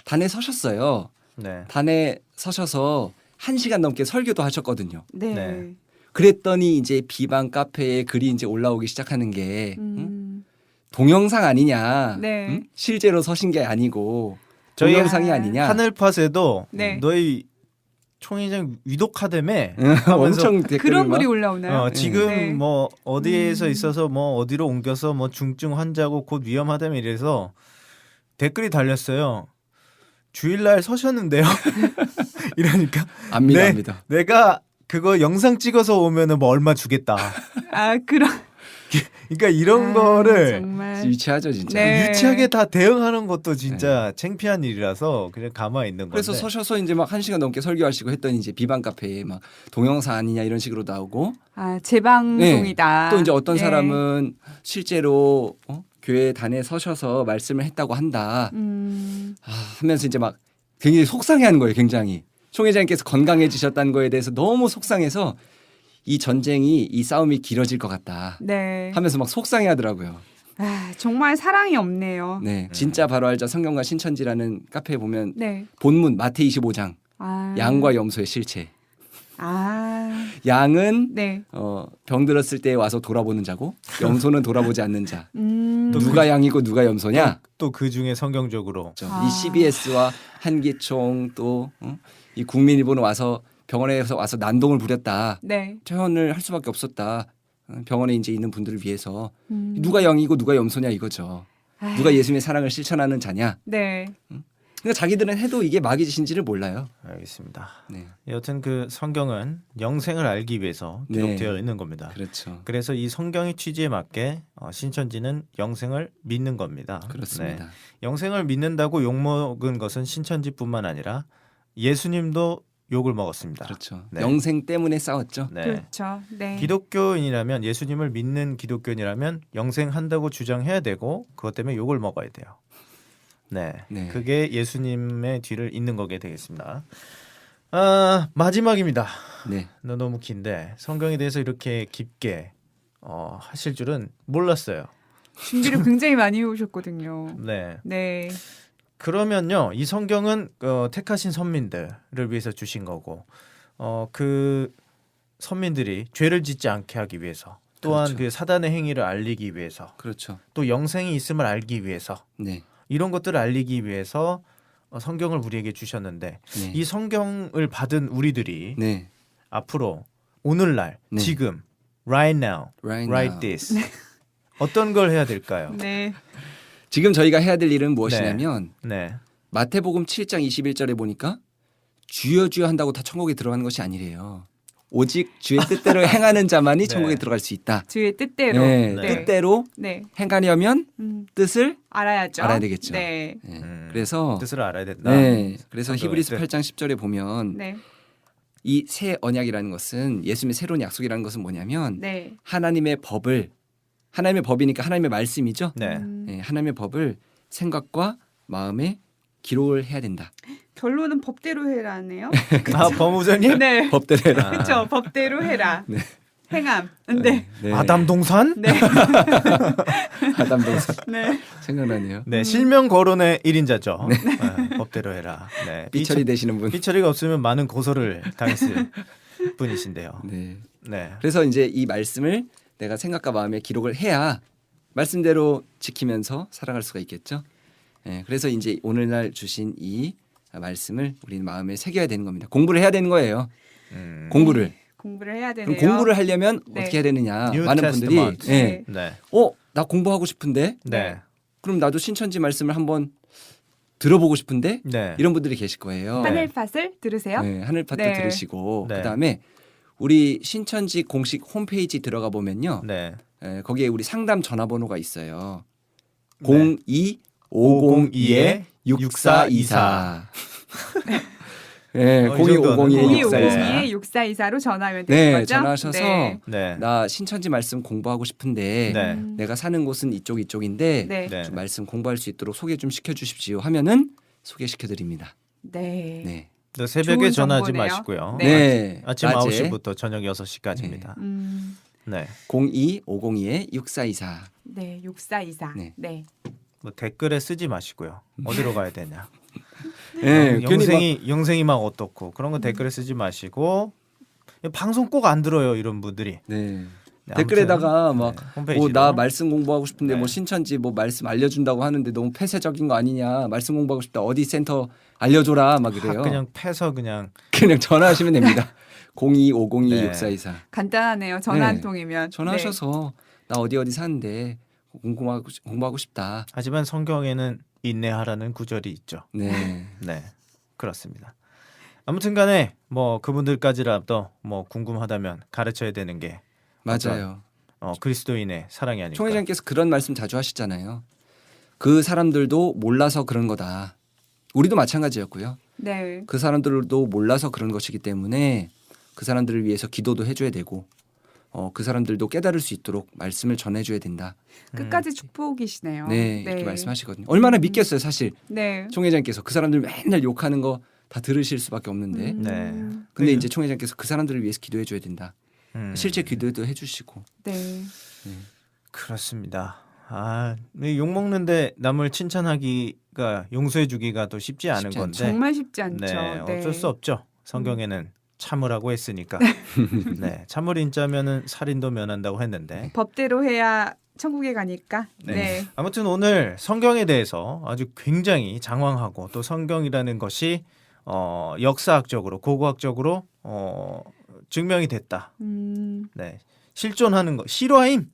단에 서셨어요. 네. 단에 서셔서 1시간 넘게 설교도 하셨거든요. 네. 네. 그랬더니 이제 비방 카페에 글이 이제 올라오기 시작하는 게 응? 음. 동영상 아니냐? 네. 응? 실제로 서신 게 아니고 저희 동영상이 아니냐? 하늘팟에도 네. 너희 총회장 위독하다며 엄청 댓글을 그런 막 글이 올라오나요? 지금 네. 뭐 어디에서 있어서 뭐 어디로 옮겨서 뭐 중증 환자고 곧 위험하다며 이래서 댓글이 달렸어요. 주일날 서셨는데요. 이러니까 압니다, 네. 압니다. 내가 그거 영상 찍어서 오면은 뭐 얼마 주겠다. 아, 그런 그러니까 이런 아, 거를 정말 유치하죠 진짜. 네. 유치하게 다 대응하는 것도 진짜 창피한 일이라서 그냥 가만히 있는 건데. 그래서 서셔서 이제 막 1시간 넘게 설교하시고 했더니 이제 비방 카페에 막 동영상 아니냐 이런 식으로 나오고 아, 재방송이다. 또 이제 어떤 네. 사람은 실제로 교회 단에 서셔서 말씀을 했다고 한다 하면서 이제 막 굉장히 속상해하는 거예요. 굉장히 총회장님께서 건강해지셨다는 거에 대해서 너무 속상해서 이 전쟁이 이 싸움이 길어질 것 같다 네. 하면서 막 속상해하더라고요. 아, 정말 사랑이 없네요. 네, 진짜 바로 알자 성경과 신천지라는 카페에 보면 네. 본문 마태 25장 아. 양과 염소의 실체. 아. 양은 네. 병 들었을 때 와서 돌아보는 자고 염소는 돌아보지 않는 자. 또 누가 양이고 누가 염소냐? 또 그 중에 성경적으로 아. 이 CBS와 한기총 또 이 국민일보는 와서 병원에서 와서 난동을 부렸다. 네. 퇴원을 할 수밖에 없었다. 병원에 이제 있는 분들을 위해서 음. 누가 영이고 누가 염소냐 이거죠. 아. 누가 예수님의 사랑을 실천하는 자냐. 네. 그러니까 자기들은 해도 이게 마귀짓인지를 몰라요. 알겠습니다. 네, 여튼 그 성경은 영생을 알기 위해서 네. 기록되어 있는 겁니다. 그렇죠. 그래서 이 성경의 취지에 맞게 신천지는 영생을 믿는 겁니다. 그렇습니다. 네. 영생을 믿는다고 욕먹은 것은 신천지뿐만 아니라 예수님도 욕을 먹었습니다. 그렇죠. 네. 영생 때문에 싸웠죠. 네. 그렇죠. 네. 기독교인이라면 예수님을 믿는 기독교인이라면 영생한다고 주장해야 되고 그것 때문에 욕을 먹어야 돼요. 네, 네. 그게 예수님의 뒤를 잇는 거게 되겠습니다. 마지막입니다. 네. 너무 긴데 성경에 대해서 이렇게 깊게 하실 줄은 몰랐어요. 준비를 굉장히 많이 해오셨거든요. 네, 네. 그러면요, 이 성경은 택하신 선민들을 위해서 주신 거고, 그 선민들이 죄를 짓지 않게 하기 위해서, 또한 그렇죠. 그 사단의 행위를 알리기 위해서, 그렇죠. 또 영생이 있음을 알기 위해서, 네. 이런 것들을 알리기 위해서 성경을 우리에게 주셨는데, 네. 이 성경을 받은 우리들이 네. 앞으로 오늘날 네. 지금 right now, Right write now. this 어떤 걸 해야 될까요? 네. 지금 저희가 해야 될 일은 무엇이냐면 네, 마태복음 7장 21절에 보니까 주여 주여 한다고 다 천국에 들어가는 것이 아니래요. 오직 주의 뜻대로 행하는 자만이 네. 천국에 들어갈 수 있다. 주의 뜻대로. 네, 네. 뜻대로 네. 행하려면 뜻을 알아야죠. 알아야 되겠죠. 네. 네. 그래서 뜻을 알아야 된다. 네, 그래서 성경의 히브리서 뜻. 8장 10절에 보면 네. 이 새 언약이라는 것은 예수님의 새로운 약속이라는 것은 뭐냐면 네. 하나님의 법이니까 하나님의 말씀이죠. 네. 네, 하나님의 법을 생각과 마음에 기록을 해야 된다. 결론은 법대로 해라네요. 아 법무장님? 네. 법대로 해라. 그렇죠. 법대로 해라. 네. 행함. 네. 네. 아담 동산? 네. 아담 동산 네. 생각나네요. 네, 실명 거론의 1인자죠. 네, 법대로 해라. 네. 삐처리 되시는 분. 삐처리가 없으면 많은 고소를 당했을 분이신데요. 네. 네. 그래서 이제 이 말씀을 내가 생각과 마음에 기록을 해야 말씀대로 지키면서 살아갈 수가 있겠죠. 네, 그래서 이제 오늘날 주신 이 말씀을 우리는 마음에 새겨야 되는 겁니다. 공부를 해야 되는 거예요. 공부를. 공부를 해야 그럼 되네요. 공부를 하려면 네. 어떻게 해야 되느냐? New 많은 분들이 Testament. 예. 네. 나 공부하고 싶은데 네. 그럼 나도 신천지 말씀을 한번 들어보고 싶은데 네. 이런 분들이 계실 거예요. 하늘팟을 들으세요. 네, 하늘파트 네. 들으시고 네. 그다음에 우리 신천지 공식 홈페이지 들어가 보면요. 네. 거기에 우리 상담 전화번호가 있어요. 네. 02502에 6424. 네, 이 정도는 02502에 6424. 0252에 6424로 전화하면 되는 네, 거죠. 전화하셔서 네. 네. 나 신천지 말씀 공부하고 싶은데 네. 내가 사는 곳은 이쪽인데 네. 네. 좀 말씀 공부할 수 있도록 소개 좀 시켜주십시오 하면은 소개시켜 드립니다. 네. 네, 또 새벽에 좋은 전화하지 정보네요. 마시고요. 네. 네, 아침 낮에 9시부터 저녁 6시까지입니다. 네. 02502에 6424. 네, 6424. 네. 네. 뭐 댓글에 쓰지 마시고요. 어디로 가야 되냐? 네, 영생이 막 어떻고 그런 거 댓글에 쓰지 마시고 방송 꼭 안 들어요 이런 분들이. 네. 네, 댓글에다가 아무튼, 막 네, 홈페이지로. 나 말씀 공부하고 싶은데 네. 뭐 신천지 뭐 말씀 알려준다고 하는데 너무 폐쇄적인 거 아니냐? 말씀 공부하고 싶다. 어디 센터 알려줘라 막 이래요. 그냥 패서 그냥 그냥 전화하시면 됩니다. 02502 네. 6424. 간단하네요. 전화 한 네. 통이면. 전화하셔서 나 어디 사는데 공부하고 싶다. 하지만 성경에는 인내하라는 구절이 있죠. 네. 네, 그렇습니다. 아무튼간에 뭐 그분들까지라도 뭐 궁금하다면 가르쳐야 되는 게 맞아요. 그리스도인의 사랑이 아닐까. 총회장께서 그런 말씀 자주 하시잖아요. 그 사람들도 몰라서 그런 거다. 우리도 마찬가지였고요. 네. 그 사람들도 몰라서 그런 것이기 때문에 그 사람들을 위해서 기도도 해줘야 되고 그 사람들도 깨달을 수 있도록 말씀을 전해줘야 된다. 끝까지 축복이시네요. 네, 이렇게 말씀하시거든요. 얼마나 믿겠어요, 사실. 네. 총회장께서 그 사람들 맨날 욕하는 거 다 들으실 수밖에 없는데. 네. 근데 이제 총회장께서 그 사람들을 위해서 기도해줘야 된다. 실제 기도도 해주시고. 네. 그렇습니다. 욕 먹는데 남을 칭찬하기가 용서해주기가 또 쉽지 않은 쉽지 건데. 정말 쉽지 않죠. 네, 네. 어쩔 수 없죠. 성경에는 참으라고 했으니까. 네, 참을 인자면은 살인도 면한다고 했는데. 법대로 해야 천국에 가니까. 네. 네. 아무튼 오늘 성경에 대해서 아주 굉장히 장황하고 또 성경이라는 것이 역사학적으로 고고학적으로 증명이 됐다. 네, 실존하는 거 실화임.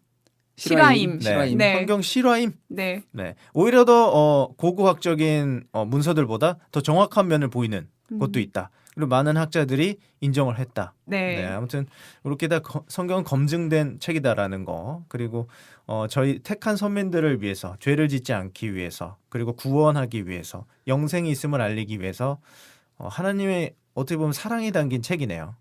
실화임. 실화임. 네. 성경 실화임. 네. 네, 오히려 더 고고학적인 문서들보다 더 정확한 면을 보이는 것도 있다. 그리고 많은 학자들이 인정을 했다. 네. 네, 아무튼 이렇게 다 성경은 검증된 책이다라는 거. 그리고 저희 택한 선민들을 위해서 죄를 짓지 않기 위해서 그리고 구원하기 위해서 영생이 있음을 알리기 위해서 하나님의 어떻게 보면 사랑이 담긴 책이네요.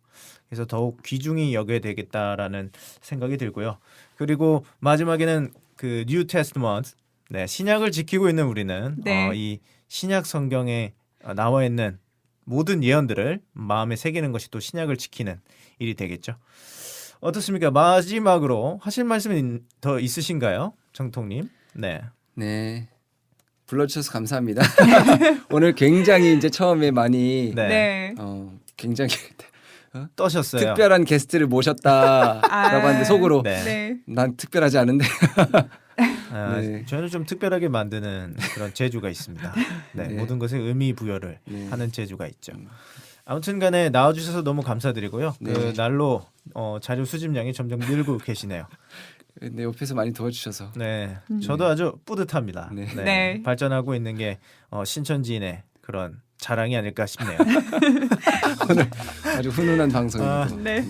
그래서 더욱 귀중히 여겨야 되겠다라는 생각이 들고요. 그리고 마지막에는 그 뉴 테스트먼트, 네, 신약을 지키고 있는 우리는 네. 이 신약 성경에 나와 있는 모든 예언들을 마음에 새기는 것이 또 신약을 지키는 일이 되겠죠. 어떻습니까? 마지막으로 하실 말씀이 더 있으신가요, 정통님? 네. 네. 불러주셔서 감사합니다. 오늘 굉장히 이제 처음에 많이 네. 네. 굉장히 떠셨어요. 특별한 게스트를 모셨다라고 하는데 속으로 네. 네. 난 특별하지 않은데. 네. 저는 좀 특별하게 만드는 그런 재주가 있습니다. 네, 네. 모든 것에 의미 부여를 네. 하는 재주가 있죠. 아무튼간에 나와주셔서 너무 감사드리고요. 네. 그 날로 자료 수집량이 점점 늘고 계시네요. 네, 옆에서 많이 도와주셔서. 네, 저도 아주 뿌듯합니다. 네. 네, 네. 발전하고 있는 게 신천지인의 그런 자랑이 아닐까 싶네요. 오늘 아주 훈훈한 방송입니다. 네.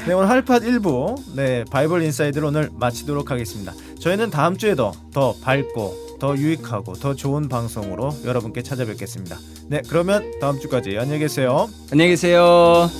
네, 오늘 할팟 1부 네, 바이블 인사이드를 오늘 마치도록 하겠습니다. 저희는 다음 주에도 더 밝고 더 유익하고 더 좋은 방송으로 여러분께 찾아뵙겠습니다. 네, 그러면 다음 주까지 안녕히 계세요. 안녕히 계세요.